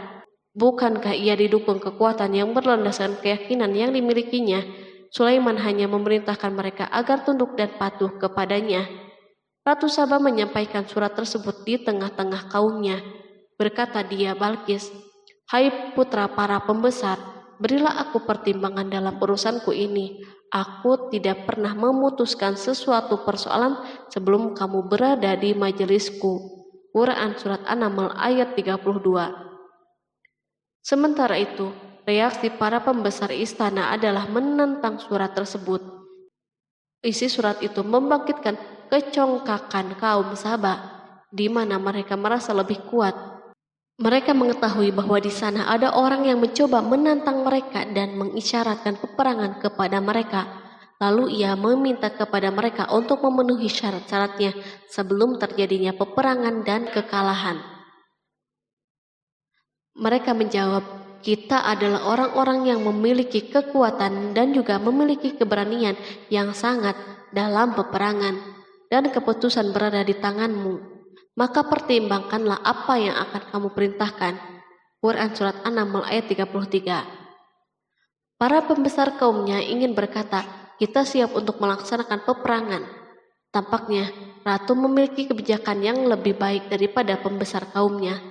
Bukankah ia didukung kekuatan yang berlandaskan keyakinan yang dimilikinya? Sulaiman hanya memerintahkan mereka agar tunduk dan patuh kepadanya. Ratu Saba menyampaikan surat tersebut di tengah-tengah kaumnya. Berkata dia, Balkis, "Hai putra para pembesar, berilah aku pertimbangan dalam urusanku ini. Aku tidak pernah memutuskan sesuatu persoalan sebelum kamu berada di majelisku." Quran Surat An-Naml ayat 32. Sementara itu, reaksi para pembesar istana adalah menentang surat tersebut. Isi surat itu membangkitkan kecongkakan kaum Saba, di mana mereka merasa lebih kuat. Mereka mengetahui bahwa di sana ada orang yang mencoba menantang mereka dan mengisyaratkan peperangan kepada mereka. Lalu ia meminta kepada mereka untuk memenuhi syarat-syaratnya sebelum terjadinya peperangan dan kekalahan. Mereka menjawab, "Kita adalah orang-orang yang memiliki kekuatan dan juga memiliki keberanian yang sangat dalam peperangan, dan keputusan berada di tanganmu. Maka pertimbangkanlah apa yang akan kamu perintahkan." Quran Surat An-Naml ayat 33. Para pembesar kaumnya ingin berkata, "Kita siap untuk melaksanakan peperangan." Tampaknya ratu memiliki kebijakan yang lebih baik daripada pembesar kaumnya.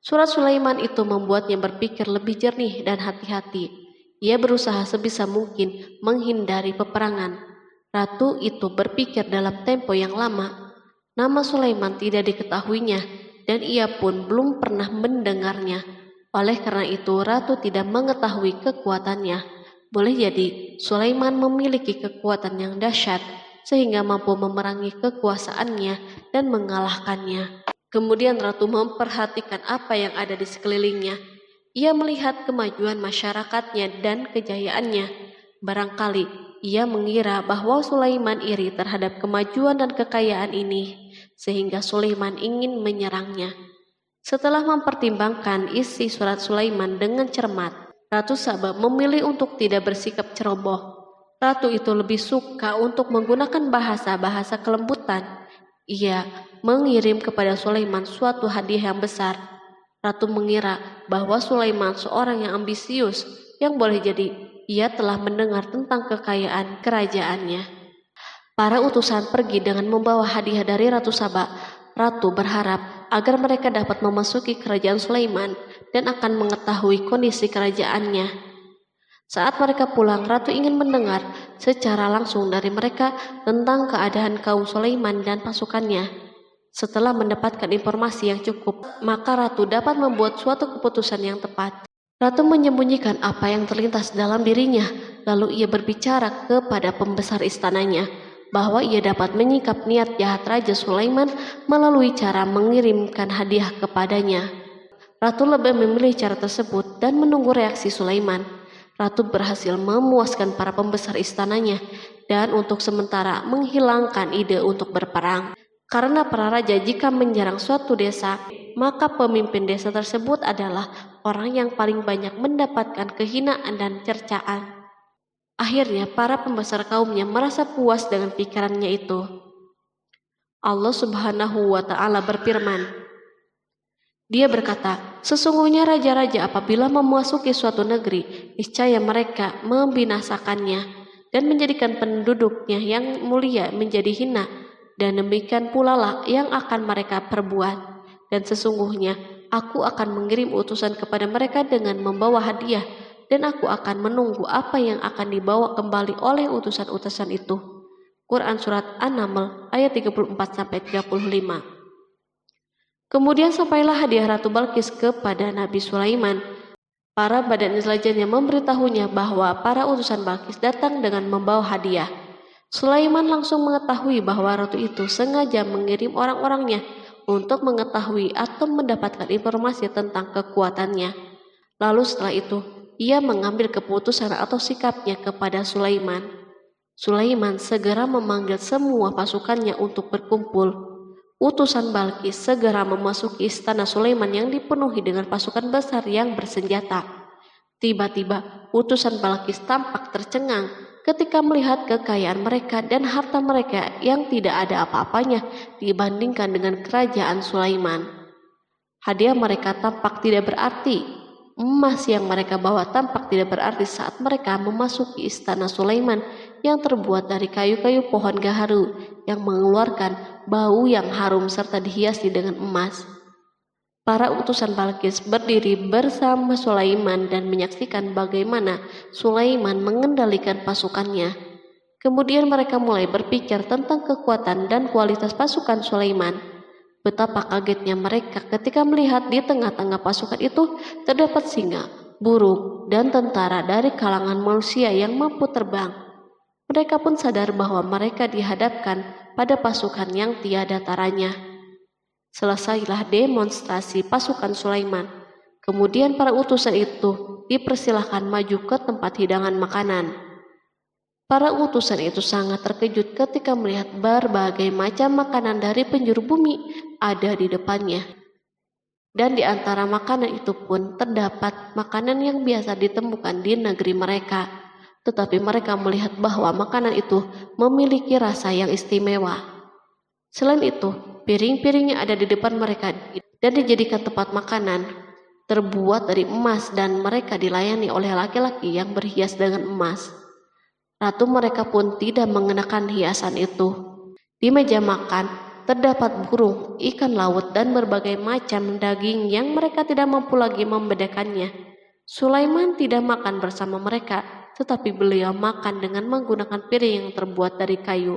Surat Sulaiman itu membuatnya berpikir lebih jernih dan hati-hati. Ia berusaha sebisa mungkin menghindari peperangan. Ratu itu berpikir dalam tempo yang lama. Nama Sulaiman tidak diketahuinya, dan ia pun belum pernah mendengarnya. Oleh karena itu, ratu tidak mengetahui kekuatannya. Boleh jadi Sulaiman memiliki kekuatan yang dahsyat sehingga mampu memerangi kekuasaannya dan mengalahkannya. Kemudian ratu memperhatikan apa yang ada di sekelilingnya. Ia melihat kemajuan masyarakatnya dan kejayaannya. Barangkali ia mengira bahwa Sulaiman iri terhadap kemajuan dan kekayaan ini, sehingga Sulaiman ingin menyerangnya. Setelah mempertimbangkan isi surat Sulaiman dengan cermat, Ratu Saba memilih untuk tidak bersikap ceroboh. Ratu itu lebih suka untuk menggunakan bahasa-bahasa kelembutan. Ia mengirim kepada Sulaiman suatu hadiah yang besar. Ratu mengira bahwa Sulaiman seorang yang ambisius, yang boleh jadi ia telah mendengar tentang kekayaan kerajaannya. Para utusan pergi dengan membawa hadiah dari Ratu Saba. Ratu berharap agar mereka dapat memasuki kerajaan Sulaiman dan akan mengetahui kondisi kerajaannya. Saat mereka pulang, Ratu ingin mendengar secara langsung dari mereka tentang keadaan kaum Sulaiman dan pasukannya. Setelah mendapatkan informasi yang cukup, maka Ratu dapat membuat suatu keputusan yang tepat. Ratu menyembunyikan apa yang terlintas dalam dirinya, lalu ia berbicara kepada pembesar istananya bahwa ia dapat menyingkap niat jahat Raja Sulaiman melalui cara mengirimkan hadiah kepadanya. Ratu lebih memilih cara tersebut dan menunggu reaksi Sulaiman. Ratu berhasil memuaskan para pembesar istananya dan untuk sementara menghilangkan ide untuk berperang. Karena para raja jika menyerang suatu desa, maka pemimpin desa tersebut adalah orang yang paling banyak mendapatkan kehinaan dan cercaan. Akhirnya para pembesar kaumnya merasa puas dengan pikirannya itu. Allah Subhanahu wa Ta'ala berfirman, Dia berkata, "Sesungguhnya raja-raja apabila memasuki suatu negeri, niscaya mereka membinasakannya dan menjadikan penduduknya yang mulia menjadi hina, dan demikian pula lah yang akan mereka perbuat. Dan sesungguhnya aku akan mengirim utusan kepada mereka dengan membawa hadiah, dan aku akan menunggu apa yang akan dibawa kembali oleh utusan-utusan itu." Quran Surat An-Naml ayat 34-35. Kemudian sampailah hadiah Ratu Balkis kepada Nabi Sulaiman. Para badan intelijennya memberitahunya bahwa para utusan Balkis datang dengan membawa hadiah. Sulaiman langsung mengetahui bahwa ratu itu sengaja mengirim orang-orangnya untuk mengetahui atau mendapatkan informasi tentang kekuatannya. Lalu setelah itu, ia mengambil keputusan atau sikapnya kepada Sulaiman. Sulaiman segera memanggil semua pasukannya untuk berkumpul. Utusan Balkis segera memasuki istana Sulaiman yang dipenuhi dengan pasukan besar yang bersenjata. Tiba-tiba, utusan Balkis tampak tercengang ketika melihat kekayaan mereka dan harta mereka yang tidak ada apa-apanya dibandingkan dengan kerajaan Sulaiman. Hadiah mereka tampak tidak berarti. Emas yang mereka bawa tampak tidak berarti saat mereka memasuki istana Sulaiman yang terbuat dari kayu-kayu pohon gaharu yang mengeluarkan bau yang harum serta dihiasi dengan emas. Para utusan Balkis berdiri bersama Sulaiman dan menyaksikan bagaimana Sulaiman mengendalikan pasukannya. Kemudian mereka mulai berpikir tentang kekuatan dan kualitas pasukan Sulaiman. Betapa kagetnya mereka ketika melihat di tengah-tengah pasukan itu terdapat singa, burung, dan tentara dari kalangan manusia yang mampu terbang. Mereka pun sadar bahwa mereka dihadapkan pada pasukan yang tiada taranya. Selesailah demonstrasi pasukan Sulaiman. Kemudian para utusan itu dipersilahkan maju ke tempat hidangan makanan. Para utusan itu sangat terkejut ketika melihat berbagai macam makanan dari penjuru bumi ada di depannya. Dan di antara makanan itu pun terdapat makanan yang biasa ditemukan di negeri mereka. Tetapi mereka melihat bahwa makanan itu memiliki rasa yang istimewa. Selain itu, piring-piring yang ada di depan mereka dan dijadikan tempat makanan terbuat dari emas dan mereka dilayani oleh laki-laki yang berhias dengan emas. Ratu mereka pun tidak mengenakan hiasan itu. Di meja makan terdapat burung, ikan laut, dan berbagai macam daging yang mereka tidak mampu lagi membedakannya. Sulaiman tidak makan bersama mereka, tetapi beliau makan dengan menggunakan piring yang terbuat dari kayu.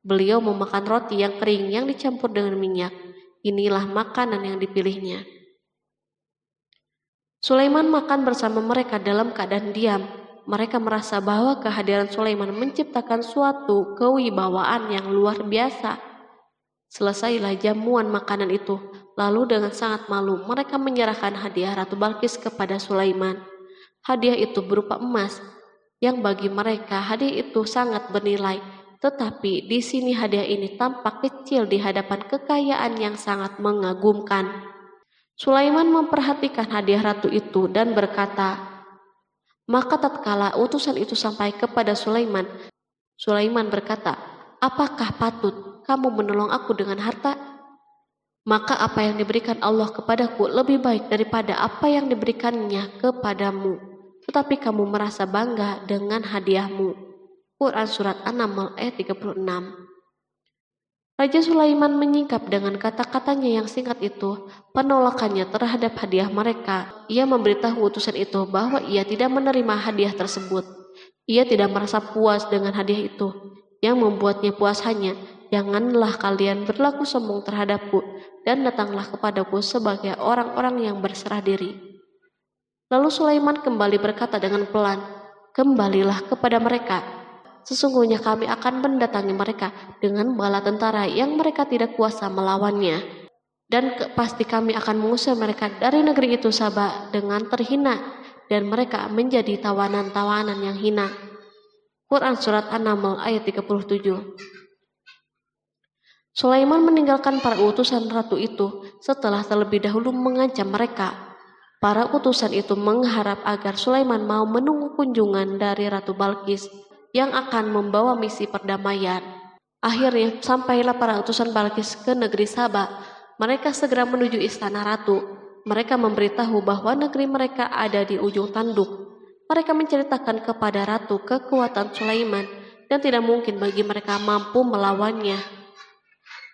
Beliau memakan roti yang kering yang dicampur dengan minyak. Inilah makanan yang dipilihnya. Sulaiman makan bersama mereka dalam keadaan diam. Mereka merasa bahwa kehadiran Sulaiman menciptakan suatu kewibawaan yang luar biasa. Selesailah jamuan makanan itu. Lalu dengan sangat malu mereka menyerahkan hadiah Ratu Balkis kepada Sulaiman. Hadiah itu berupa emas, yang bagi mereka hadiah itu sangat bernilai. Tetapi di sini hadiah ini tampak kecil di hadapan kekayaan yang sangat mengagumkan. Sulaiman memperhatikan hadiah ratu itu dan berkata, maka tatkala utusan itu sampai kepada Sulaiman, Sulaiman berkata, apakah patut kamu menolong aku dengan harta? Maka apa yang diberikan Allah kepadaku lebih baik daripada apa yang diberikannya kepadamu. Tetapi kamu merasa bangga dengan hadiahmu. Quran Surat An-Naml ayat 36. Raja Sulaiman menyingkap dengan kata-katanya yang singkat itu penolakannya terhadap hadiah mereka. Ia memberitahu utusan itu bahwa ia tidak menerima hadiah tersebut. Ia tidak merasa puas dengan hadiah itu. Yang membuatnya puas hanya, janganlah kalian berlaku sombong terhadapku dan datanglah kepadaku sebagai orang-orang yang berserah diri. Lalu Sulaiman kembali berkata dengan pelan, kembalilah kepada mereka. Sesungguhnya kami akan mendatangi mereka dengan bala tentara yang mereka tidak kuasa melawannya. Dan pasti kami akan mengusir mereka dari negeri itu Saba dengan terhina dan mereka menjadi tawanan-tawanan yang hina. Quran Surat An-Naml ayat 37. Sulaiman meninggalkan para utusan ratu itu setelah terlebih dahulu mengancam mereka. Para utusan itu mengharap agar Sulaiman mau menunggu kunjungan dari Ratu Balkis yang akan membawa misi perdamaian. Akhirnya sampailah para utusan Balkis ke negeri Saba. Mereka segera menuju istana ratu. Mereka memberitahu bahwa negeri mereka ada di ujung tanduk. Mereka menceritakan kepada ratu kekuatan Sulaiman dan tidak mungkin bagi mereka mampu melawannya.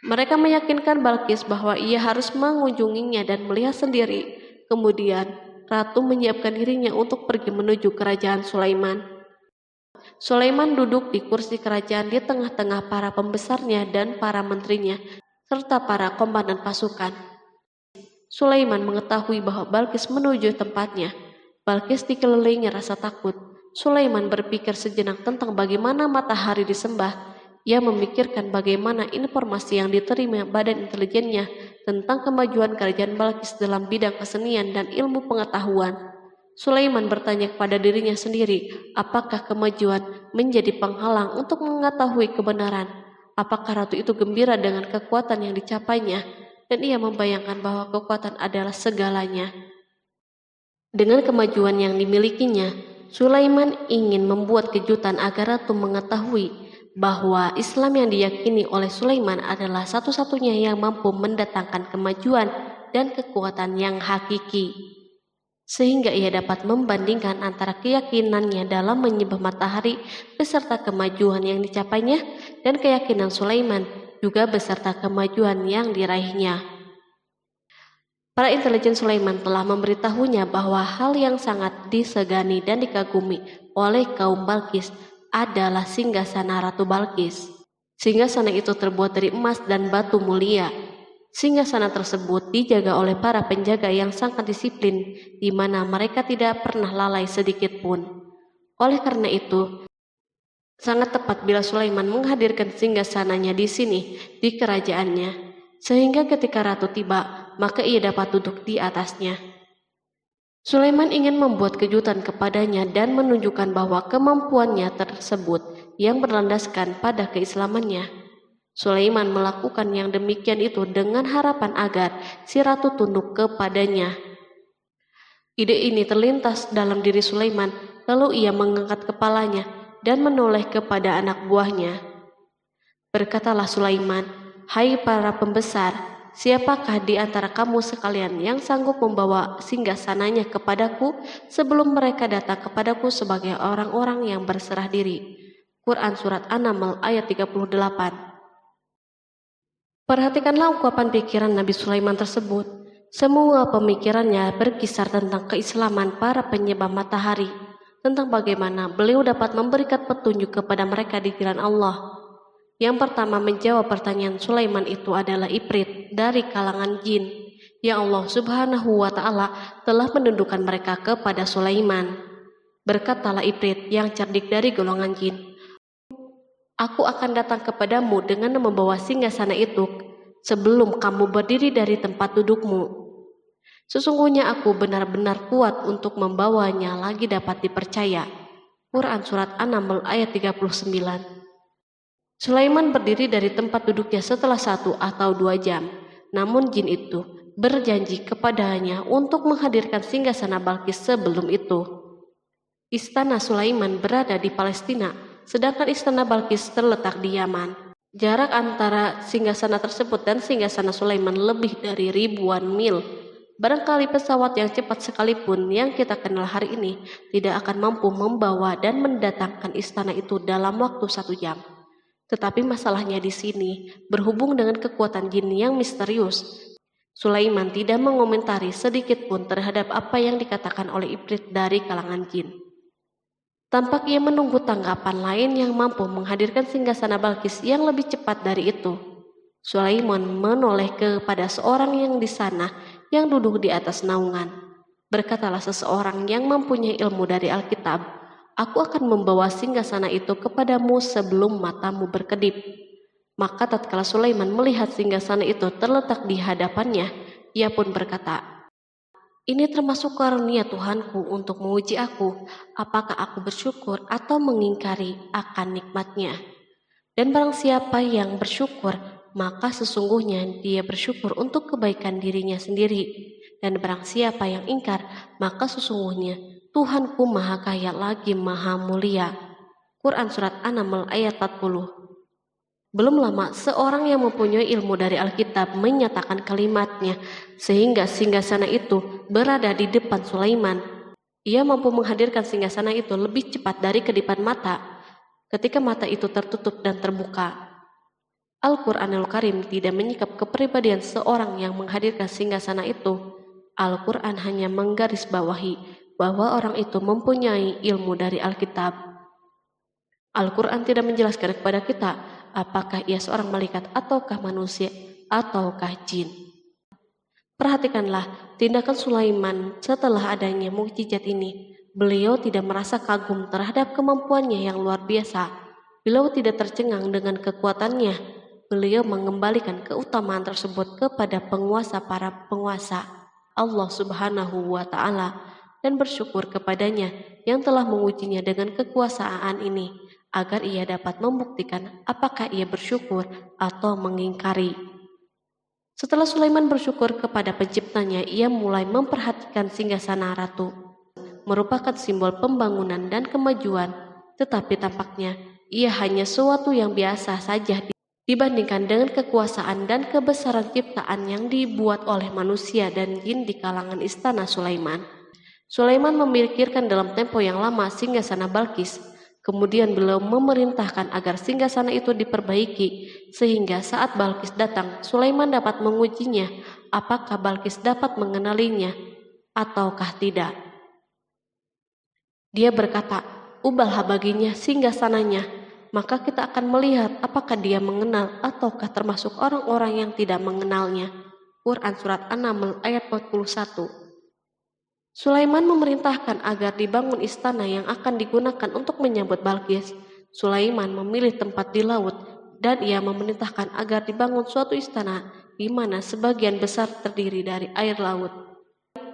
Mereka meyakinkan Balkis bahwa ia harus mengunjunginya dan melihat sendiri. Kemudian ratu menyiapkan dirinya untuk pergi menuju kerajaan Sulaiman. Sulaiman duduk di kursi kerajaan di tengah-tengah para pembesarnya dan para menterinya, serta para komandan pasukan. Sulaiman mengetahui bahwa Balkis menuju tempatnya. Balkis dikelilingi rasa takut. Sulaiman berpikir sejenak tentang bagaimana matahari disembah. Ia memikirkan bagaimana informasi yang diterima badan intelijennya tentang kemajuan kerajaan Balkis dalam bidang kesenian dan ilmu pengetahuan. Sulaiman bertanya kepada dirinya sendiri, apakah kemajuan menjadi penghalang untuk mengetahui kebenaran? Apakah ratu itu gembira dengan kekuatan yang dicapainya? Dan ia membayangkan bahwa kekuatan adalah segalanya. Dengan kemajuan yang dimilikinya, Sulaiman ingin membuat kejutan agar ratu mengetahui bahwa Islam yang diyakini oleh Sulaiman adalah satu-satunya yang mampu mendatangkan kemajuan dan kekuatan yang hakiki. sehingga ia dapat membandingkan antara keyakinannya dalam menyembah matahari beserta kemajuan yang dicapainya dan keyakinan Sulaiman juga beserta kemajuan yang diraihnya. Para intelijen Sulaiman telah memberitahunya bahwa hal yang sangat disegani dan dikagumi oleh kaum Balkis adalah singgasana Ratu Balkis. Singgasana itu terbuat dari emas dan batu mulia. Singgasana tersebut dijaga oleh para penjaga yang sangat disiplin, di mana mereka tidak pernah lalai sedikit pun. Oleh karena itu, sangat tepat bila Sulaiman menghadirkan singgasananya di sini, di kerajaannya, sehingga ketika ratu tiba, maka ia dapat duduk di atasnya. Sulaiman ingin membuat kejutan kepadanya dan menunjukkan bahwa kemampuannya tersebut yang berlandaskan pada keislamannya. Sulaiman melakukan yang demikian itu dengan harapan agar si ratu tunduk kepadanya. Ide ini terlintas dalam diri Sulaiman, lalu ia mengangkat kepalanya dan menoleh kepada anak buahnya. Berkatalah Sulaiman, "Hai para pembesar, siapakah di antara kamu sekalian yang sanggup membawa singgasananya kepadaku sebelum mereka datang kepadaku sebagai orang-orang yang berserah diri?" Quran Surat An-Naml ayat 38. Perhatikanlah ungkapan pikiran Nabi Sulaiman tersebut. Semua pemikirannya berkisar tentang keislaman para penyembah matahari, tentang bagaimana beliau dapat memberikan petunjuk kepada mereka di jalan Allah. Yang pertama menjawab pertanyaan Sulaiman itu adalah Ifrit dari kalangan jin, yang Allah Subhanahu wa Ta'ala telah menundukkan mereka kepada Sulaiman. Berkatalah Ifrit yang cerdik dari golongan jin, "Aku akan datang kepadamu dengan membawa singgasana itu sebelum kamu berdiri dari tempat dudukmu. Sesungguhnya aku benar-benar kuat untuk membawanya lagi dapat dipercaya." Quran Surat An-Naml ayat 39. Sulaiman berdiri dari tempat duduknya setelah 1 atau 2 jam. Namun jin itu berjanji kepadanya untuk menghadirkan singgasana Balkis sebelum itu. Istana Sulaiman berada di Palestina, sedangkan istana Balkis terletak di Yaman. Jarak antara singgasana tersebut dan singgasana Sulaiman lebih dari ribuan mil. Barangkali pesawat yang cepat sekalipun yang kita kenal hari ini tidak akan mampu membawa dan mendatangkan istana itu dalam waktu 1 jam. Tetapi masalahnya di sini berhubung dengan kekuatan jin yang misterius. Sulaiman tidak mengomentari sedikit pun terhadap apa yang dikatakan oleh Ifrit dari kalangan jin. Tampak ia menunggu tanggapan lain yang mampu menghadirkan singgasana Balkis yang lebih cepat dari itu. Sulaiman menoleh kepada seorang yang di sana yang duduk di atas naungan. Berkatalah seseorang yang mempunyai ilmu dari Alkitab, "Aku akan membawa singgasana itu kepadamu sebelum matamu berkedip." Maka tatkala Sulaiman melihat singgasana itu terletak di hadapannya, ia pun berkata, "Ini termasuk karunia Tuhanku untuk menguji aku, apakah aku bersyukur atau mengingkari akan nikmatnya. Dan barang siapa yang bersyukur, maka sesungguhnya dia bersyukur untuk kebaikan dirinya sendiri. Dan barang siapa yang ingkar, maka sesungguhnya Tuhanku maha kaya lagi maha mulia." Quran Surat An-Naml ayat 40. Belum lama, seorang yang mempunyai ilmu dari Alkitab menyatakan kalimatnya, sehingga singgasana itu berada di depan Sulaiman. Ia mampu menghadirkan singgasana itu lebih cepat dari kedipan mata, ketika mata itu tertutup dan terbuka. Al-Quranul Karim tidak menyikap kepribadian seorang yang menghadirkan singgasana itu. Al-Quran hanya menggarisbawahi bahwa orang itu mempunyai ilmu dari Alkitab. Al-Quran tidak menjelaskan kepada kita apakah ia seorang malaikat ataukah manusia ataukah jin. Perhatikanlah tindakan Sulaiman setelah adanya mukjizat ini. Beliau tidak merasa kagum terhadap kemampuannya yang luar biasa. Beliau tidak tercengang dengan kekuatannya. Beliau mengembalikan keutamaan tersebut kepada penguasa para penguasa, Allah Subhanahu wa Ta'ala, dan bersyukur kepadanya yang telah mengujinya dengan kekuasaan ini, agar ia dapat membuktikan apakah ia bersyukur atau mengingkari. Setelah Sulaiman bersyukur kepada penciptanya, ia mulai memperhatikan singgasana ratu. Merupakan simbol pembangunan dan kemajuan, tetapi tampaknya ia hanya sesuatu yang biasa saja dibandingkan dengan kekuasaan dan kebesaran ciptaan yang dibuat oleh manusia dan jin di kalangan istana Sulaiman. Sulaiman memikirkan dalam tempo yang lama singgasana Balkis. Kemudian beliau memerintahkan agar singgasana itu diperbaiki, sehingga saat Balkis datang, Sulaiman dapat mengujinya apakah Balkis dapat mengenalinya ataukah tidak. Dia berkata, "Ubahlah baginya singgasananya, maka kita akan melihat apakah dia mengenal ataukah termasuk orang-orang yang tidak mengenalnya." Quran Surat An-Naml ayat 41. Sulaiman memerintahkan agar dibangun istana yang akan digunakan untuk menyambut Balkis. Sulaiman memilih tempat di laut dan ia memerintahkan agar dibangun suatu istana di mana sebagian besar terdiri dari air laut.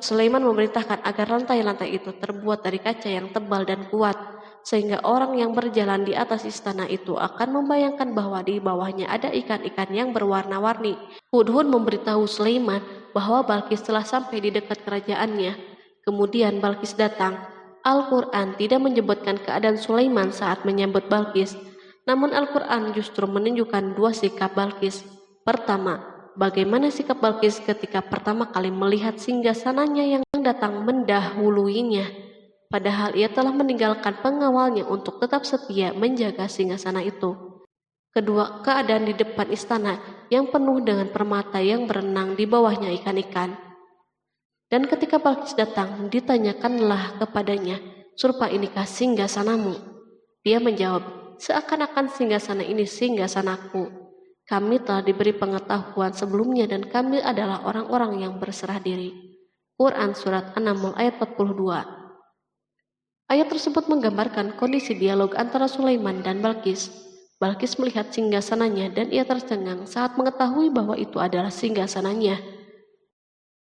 Sulaiman memerintahkan agar lantai-lantai itu terbuat dari kaca yang tebal dan kuat, sehingga orang yang berjalan di atas istana itu akan membayangkan bahwa di bawahnya ada ikan-ikan yang berwarna-warni. Hudhud memberitahu Sulaiman bahwa Balkis telah sampai di dekat kerajaannya. Kemudian Balkis datang. Al-Quran tidak menyebutkan keadaan Sulaiman saat menyambut Balkis, namun Al-Quran justru menunjukkan dua sikap Balkis. Pertama, bagaimana sikap Balkis ketika pertama kali melihat singgasananya yang datang mendahuluinya, padahal ia telah meninggalkan pengawalnya untuk tetap setia menjaga singgasana itu. Kedua, keadaan di depan istana yang penuh dengan permata yang berenang di bawahnya ikan-ikan. Dan ketika Balkis datang, ditanyakanlah kepadanya, "Serupa inikah singgasanamu?" Dia menjawab, "Seakan-akan singgasana ini singgasanaku. Kami telah diberi pengetahuan sebelumnya dan kami adalah orang-orang yang berserah diri." Quran Surat An-Naml ayat 42. Ayat tersebut menggambarkan kondisi dialog antara Sulaiman dan Balkis. Balkis melihat singgasananya dan ia tercengang saat mengetahui bahwa itu adalah singgasananya.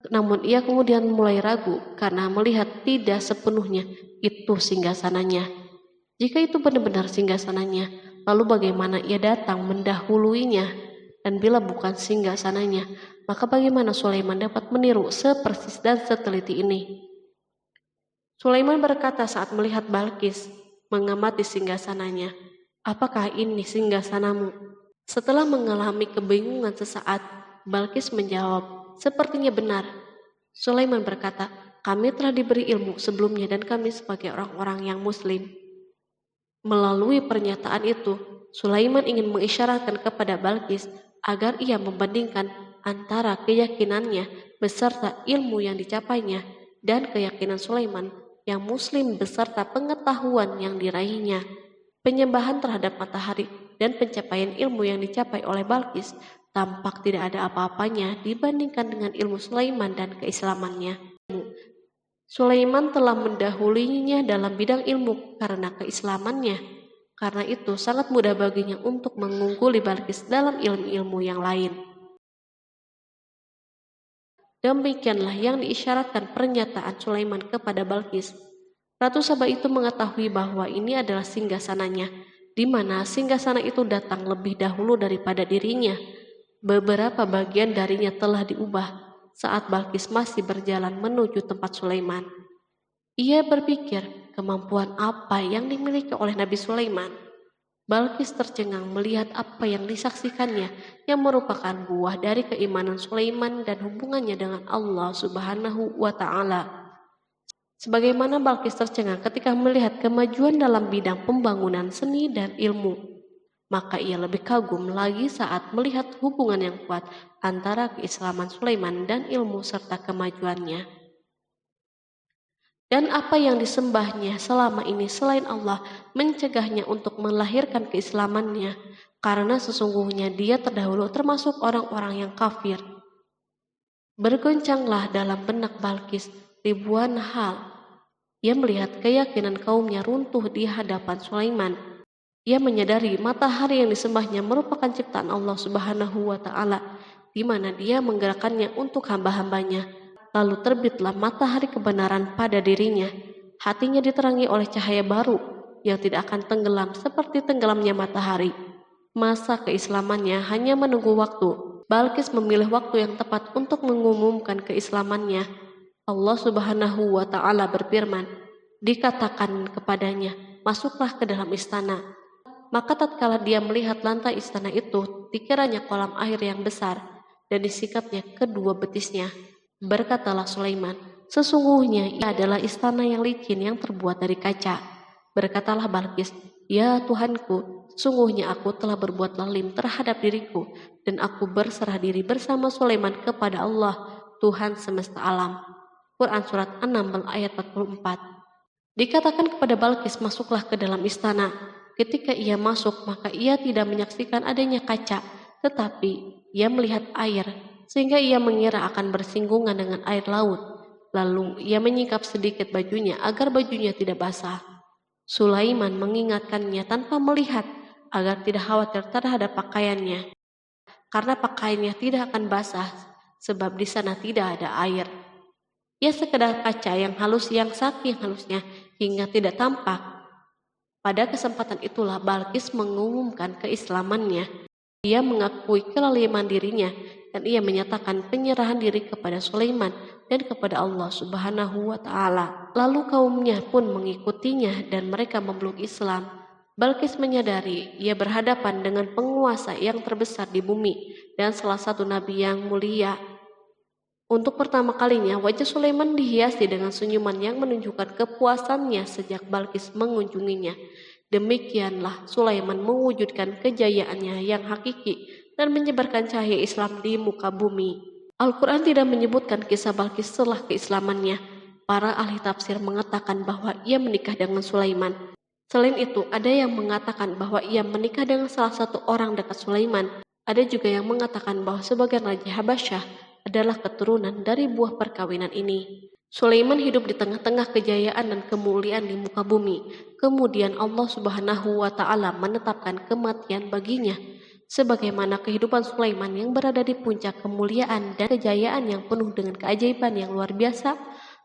Namun ia kemudian mulai ragu karena melihat tidak sepenuhnya itu singgasananya. Jika itu benar-benar singgasananya, lalu bagaimana ia datang mendahuluinya? Dan bila bukan singgasananya, maka bagaimana Sulaiman dapat meniru sepersis dan seteliti ini? Sulaiman berkata saat melihat Balkis mengamati singgasananya, "Apakah ini singgasanamu?" Setelah mengalami kebingungan sesaat, Balkis menjawab, "Sepertinya benar." Sulaiman berkata, "Kami telah diberi ilmu sebelumnya dan kami sebagai orang-orang yang muslim." Melalui pernyataan itu, Sulaiman ingin mengisyaratkan kepada Balkis agar ia membandingkan antara keyakinannya beserta ilmu yang dicapainya dan keyakinan Sulaiman yang muslim beserta pengetahuan yang diraihnya. Penyembahan terhadap matahari dan pencapaian ilmu yang dicapai oleh Balkis tampak tidak ada apa-apanya dibandingkan dengan ilmu Sulaiman dan keislamannya. Sulaiman telah mendahulinya dalam bidang ilmu karena keislamannya. Karena itu sangat mudah baginya untuk mengungguli Balkis dalam ilmu-ilmu yang lain. Demikianlah yang diisyaratkan pernyataan Sulaiman kepada Balkis. Ratu Saba itu mengetahui bahwa ini adalah singgasananya, di mana singgasana itu datang lebih dahulu daripada dirinya. Beberapa bagian darinya telah diubah saat Balkis masih berjalan menuju tempat Sulaiman. Ia berpikir kemampuan apa yang dimiliki oleh Nabi Sulaiman. Balkis tercengang melihat apa yang disaksikannya yang merupakan buah dari keimanan Sulaiman dan hubungannya dengan Allah Subhanahu wa Ta'ala. Sebagaimana Balkis tercengang ketika melihat kemajuan dalam bidang pembangunan seni dan ilmu, maka ia lebih kagum lagi saat melihat hubungan yang kuat antara keislaman Sulaiman dan ilmu serta kemajuannya. Dan apa yang disembahnya selama ini selain Allah mencegahnya untuk melahirkan keislamannya, karena sesungguhnya dia terdahulu termasuk orang-orang yang kafir. Bergoncanglah dalam benak Balkis ribuan hal. Ia melihat keyakinan kaumnya runtuh di hadapan Sulaiman. Ia menyadari matahari yang disembahnya merupakan ciptaan Allah Subhanahu wa Ta'ala, di mana dia menggerakkannya untuk hamba-hambanya. Lalu terbitlah matahari kebenaran pada dirinya. Hatinya diterangi oleh cahaya baru yang tidak akan tenggelam seperti tenggelamnya matahari. Masa keislamannya hanya menunggu waktu. Balkis memilih waktu yang tepat untuk mengumumkan keislamannya. Allah Subhanahu wa Ta'ala berfirman, dikatakan kepadanya, "Masuklah ke dalam istana." Maka tatkala dia melihat lantai istana itu, dikiranya kolam air yang besar dan disikapnya kedua betisnya. Berkatalah Sulaiman, Sesungguhnya ia adalah istana yang licin yang terbuat dari kaca. Berkatalah Balqis, "Ya Tuhanku, sesungguhnya aku telah berbuat zalim terhadap diriku, dan aku berserah diri bersama Sulaiman kepada Allah, Tuhan semesta alam." Quran Surat 6 ayat 44. Dikatakan kepada Balqis, masuklah ke dalam istana. Ketika ia masuk, maka ia tidak menyaksikan adanya kaca, tetapi ia melihat air, sehingga ia mengira akan bersinggungan dengan air laut. Lalu ia menyingkap sedikit bajunya agar bajunya tidak basah. Sulaiman mengingatkannya tanpa melihat agar tidak khawatir terhadap pakaiannya, karena pakaiannya tidak akan basah sebab di sana tidak ada air. Ia sekedar kaca yang halus yang saking halusnya hingga tidak tampak. Pada kesempatan itulah Balqis mengumumkan keislamannya. Ia mengakui kelaliman dirinya dan ia menyatakan penyerahan diri kepada Sulaiman dan kepada Allah Subhanahu wa Ta'ala. Lalu kaumnya pun mengikutinya dan mereka memeluk Islam. Balqis menyadari ia berhadapan dengan penguasa yang terbesar di bumi dan salah satu nabi yang mulia. Untuk pertama kalinya wajah Sulaiman dihiasi dengan senyuman yang menunjukkan kepuasannya sejak Balqis mengunjunginya. Demikianlah Sulaiman mewujudkan kejayaannya yang hakiki dan menyebarkan cahaya Islam di muka bumi. Al-Quran tidak menyebutkan kisah Balqis setelah keislamannya. Para ahli tafsir mengatakan bahwa ia menikah dengan Sulaiman. Selain itu, ada yang mengatakan bahwa ia menikah dengan salah satu orang dekat Sulaiman. Ada juga yang mengatakan bahwa sebagian Raja Habasyah adalah keturunan dari buah perkawinan ini. Sulaiman hidup di tengah-tengah kejayaan dan kemuliaan di muka bumi. Kemudian Allah Subhanahu wa Ta'ala menetapkan kematian baginya. Sebagaimana kehidupan Sulaiman yang berada di puncak kemuliaan dan kejayaan yang penuh dengan keajaiban yang luar biasa,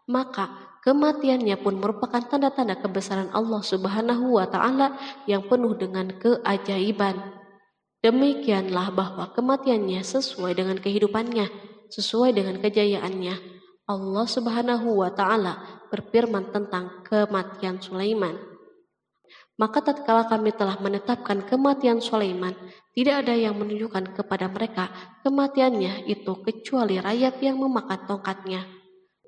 maka kematiannya pun merupakan tanda-tanda kebesaran Allah Subhanahu wa Ta'ala yang penuh dengan keajaiban. Demikianlah bahwa kematiannya sesuai dengan kehidupannya, sesuai dengan kejayaannya. Allah Subhanahu wa Ta'ala berfirman tentang kematian Sulaiman. Maka tatkala kami telah menetapkan kematian Sulaiman, tidak ada yang menunjukkan kepada mereka kematiannya itu kecuali rayap yang memakan tongkatnya.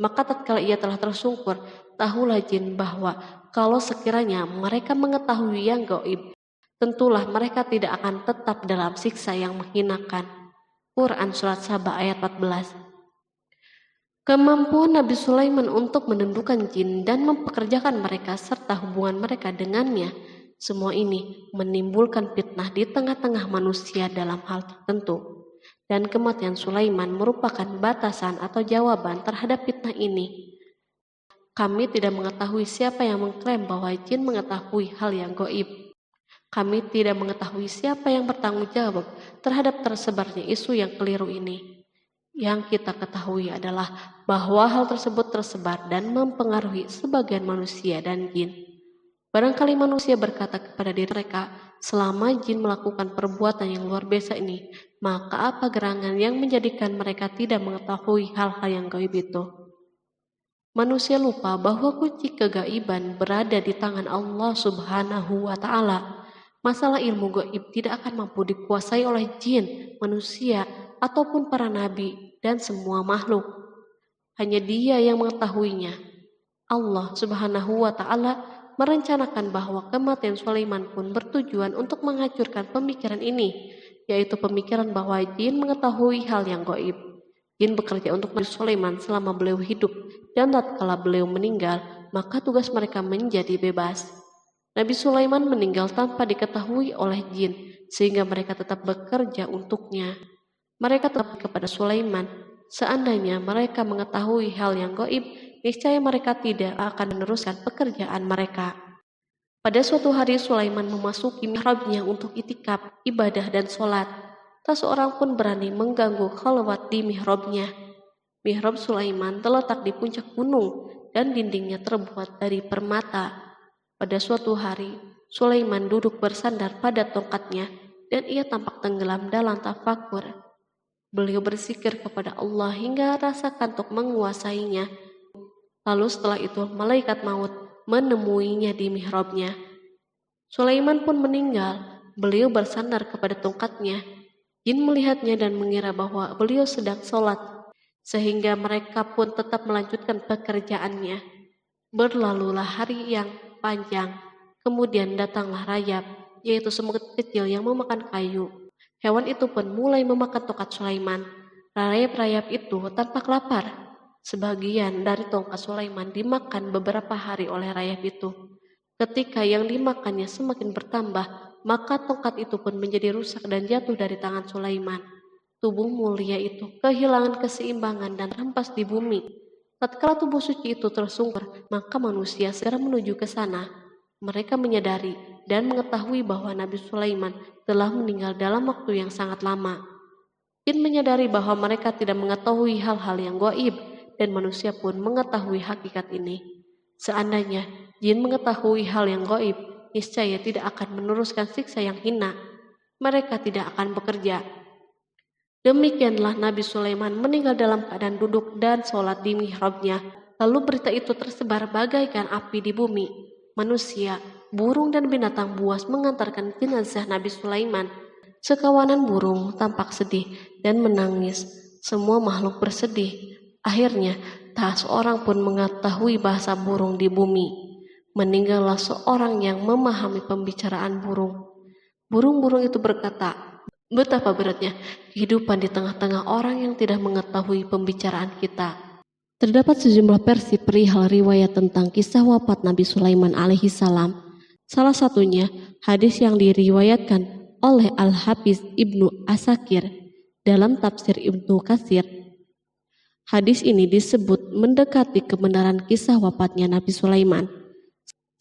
Maka tatkala ia telah tersungkur, tahulah jin bahwa kalau sekiranya mereka mengetahui yang gaib, tentulah mereka tidak akan tetap dalam siksa yang menghinakan. Quran Surat Saba ayat 14. Kemampuan Nabi Sulaiman untuk menundukkan jin dan mempekerjakan mereka serta hubungan mereka dengannya, semua ini menimbulkan fitnah di tengah-tengah manusia dalam hal tertentu. Dan kematian Sulaiman merupakan batasan atau jawaban terhadap fitnah ini. Kami tidak mengetahui siapa yang mengklaim bahwa jin mengetahui hal yang gaib. Kami tidak mengetahui siapa yang bertanggung jawab terhadap tersebarnya isu yang keliru ini. Yang kita ketahui adalah bahwa hal tersebut tersebar dan mempengaruhi sebagian manusia dan jin. Barangkali manusia berkata kepada diri mereka, selama jin melakukan perbuatan yang luar biasa ini, maka apa gerangan yang menjadikan mereka tidak mengetahui hal-hal yang gaib itu? Manusia lupa bahwa kunci kegaiban berada di tangan Allah Subhanahu wa Ta'ala. Masalah ilmu gaib tidak akan mampu dikuasai oleh jin, manusia, ataupun para nabi dan semua makhluk. Hanya Dia yang mengetahuinya. Allah Subhanahu wa Ta'ala merencanakan bahwa kematian Sulaiman pun bertujuan untuk menghancurkan pemikiran ini, yaitu pemikiran bahwa jin mengetahui hal yang gaib. Jin bekerja untuk Nabi Sulaiman selama beliau hidup, dan tatkala beliau meninggal, maka tugas mereka menjadi bebas. Nabi Sulaiman meninggal tanpa diketahui oleh jin, sehingga mereka tetap bekerja untuknya. Mereka tetap kepada Sulaiman. Seandainya mereka mengetahui hal yang gaib, niscaya mereka tidak akan meneruskan pekerjaan mereka. Pada suatu hari Sulaiman memasuki mihrabnya untuk itikaf, ibadah dan sholat. Tak seorang pun berani mengganggu khalwat di mihrabnya. Mihrab Sulaiman terletak di puncak gunung dan dindingnya terbuat dari permata. Pada suatu hari, Sulaiman duduk bersandar pada tongkatnya dan ia tampak tenggelam dalam tafakur. Beliau berzikir kepada Allah hingga rasa kantuk menguasainya. Lalu setelah itu malaikat maut menemuinya di mihrabnya. Sulaiman pun meninggal. Beliau bersandar kepada tongkatnya. Jin melihatnya dan mengira bahwa beliau sedang sholat. sehingga mereka pun tetap melanjutkan pekerjaannya. Berlalulah hari yang panjang, kemudian datanglah rayap, yaitu semut kecil yang memakan kayu. Hewan itu pun mulai memakan tongkat Sulaiman. Rayap-rayap itu tampak lapar. Sebagian dari tongkat Sulaiman dimakan beberapa hari oleh rayap itu. Ketika yang dimakannya semakin bertambah, maka tongkat itu pun menjadi rusak dan jatuh dari tangan Sulaiman. Tubuh mulia itu kehilangan keseimbangan dan terhempas di bumi. Tatkala tubuh suci itu tersungkur, maka manusia segera menuju ke sana. Mereka menyadari dan mengetahui bahwa Nabi Sulaiman telah meninggal dalam waktu yang sangat lama. Jin menyadari bahwa mereka tidak mengetahui hal-hal yang gaib, dan manusia pun mengetahui hakikat ini. Seandainya jin mengetahui hal yang gaib, niscaya tidak akan meneruskan siksa yang hina. Mereka tidak akan bekerja. Demikianlah Nabi Sulaiman meninggal dalam keadaan duduk dan sholat di mihrabnya. Lalu berita itu tersebar bagaikan api di bumi. Manusia, burung dan binatang buas mengantarkan jenazah Nabi Sulaiman. Sekawanan burung tampak sedih dan menangis. Semua makhluk bersedih. Akhirnya, tak seorang pun mengetahui bahasa burung di bumi. Meninggallah seorang yang memahami pembicaraan burung. Burung-burung itu berkata, "Betapa beratnya kehidupan di tengah-tengah orang yang tidak mengetahui pembicaraan kita." Terdapat sejumlah versi perihal riwayat tentang kisah wafat Nabi Sulaiman alaihi salam. Salah satunya hadis yang diriwayatkan oleh Al-Hafiz Ibnu Asakir dalam tafsir Ibnu Katsir. Hadis ini disebut mendekati kebenaran kisah wafatnya Nabi Sulaiman.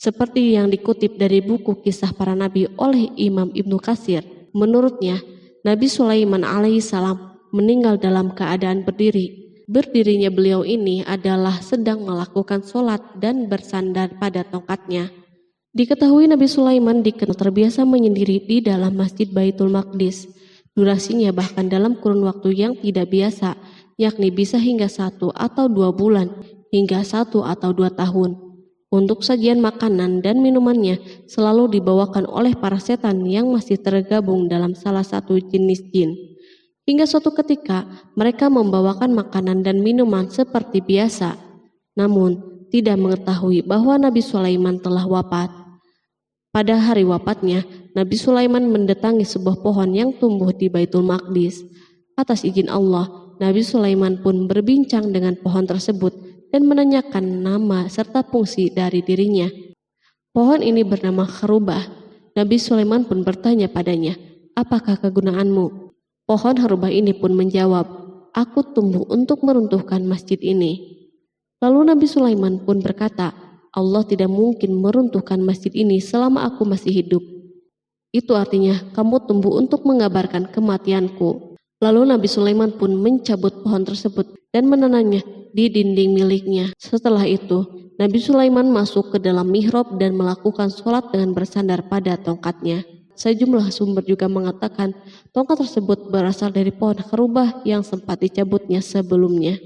Seperti yang dikutip dari buku Kisah Para Nabi oleh Imam Ibnu Katsir. Menurutnya, Nabi Sulaiman alaihissalam meninggal dalam keadaan berdiri. Berdirinya beliau ini adalah sedang melakukan sholat dan bersandar pada tongkatnya. Diketahui Nabi Sulaiman dikenal terbiasa menyendiri di dalam Masjid Baitul Maqdis. Durasinya bahkan dalam kurun waktu yang tidak biasa, yakni bisa hingga 1 atau 2 bulan, hingga 1 atau 2 tahun. Untuk sajian makanan dan minumannya selalu dibawakan oleh para setan yang masih tergabung dalam salah satu jenis jin. Hingga suatu ketika mereka membawakan makanan dan minuman seperti biasa, namun tidak mengetahui bahwa Nabi Sulaiman telah wafat. Pada hari wafatnya, Nabi Sulaiman mendatangi sebuah pohon yang tumbuh di Baitul Maqdis. Atas izin Allah, Nabi Sulaiman pun berbincang dengan pohon tersebut dan menanyakan nama serta fungsi dari dirinya. Pohon ini bernama Kharubah. Nabi Sulaiman pun bertanya padanya, "Apakah kegunaanmu?" Pohon Kharubah ini pun menjawab, "Aku tumbuh untuk meruntuhkan masjid ini." Lalu Nabi Sulaiman pun berkata, "Allah tidak mungkin meruntuhkan masjid ini selama aku masih hidup. Itu artinya kamu tumbuh untuk mengabarkan kematianku." Lalu Nabi Sulaiman pun mencabut pohon tersebut dan menanamnya di dinding miliknya. Setelah itu, Nabi Sulaiman masuk ke dalam mihrab dan melakukan sholat dengan bersandar pada tongkatnya. Sejumlah sumber juga mengatakan tongkat tersebut berasal dari pohon Kharubah yang sempat dicabutnya sebelumnya.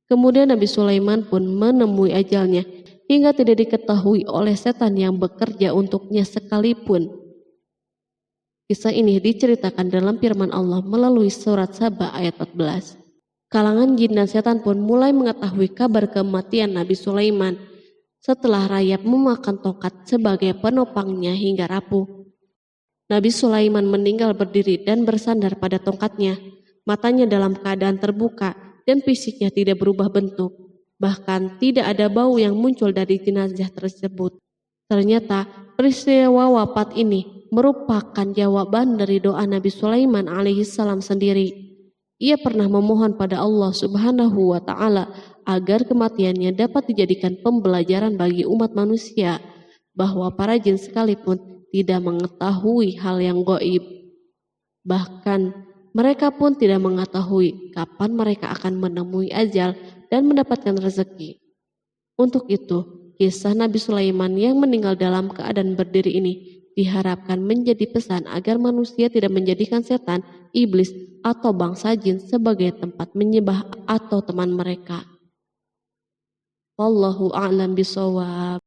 Kemudian Nabi Sulaiman pun menemui ajalnya hingga tidak diketahui oleh setan yang bekerja untuknya sekalipun. Kisah ini diceritakan dalam firman Allah melalui surat Saba ayat 14. Kalangan jin dan setan pun mulai mengetahui kabar kematian Nabi Sulaiman setelah rayap memakan tongkat sebagai penopangnya hingga rapuh. Nabi Sulaiman meninggal berdiri dan bersandar pada tongkatnya. Matanya dalam keadaan terbuka dan fisiknya tidak berubah bentuk. Bahkan tidak ada bau yang muncul dari jenazah tersebut. Ternyata peristiwa wafat ini merupakan jawaban dari doa Nabi Sulaiman alaihissalam sendiri. Ia pernah memohon pada Allah Subhanahu wa Ta'ala agar kematiannya dapat dijadikan pembelajaran bagi umat manusia, bahwa para jin sekalipun tidak mengetahui hal yang gaib. Bahkan mereka pun tidak mengetahui kapan mereka akan menemui ajal dan mendapatkan rezeki. Untuk itu, kisah Nabi Sulaiman yang meninggal dalam keadaan berdiri ini diharapkan menjadi pesan agar manusia tidak menjadikan setan, iblis, atau bangsa jin sebagai tempat menyembah atau teman mereka. Wallahu a'lam bishawab.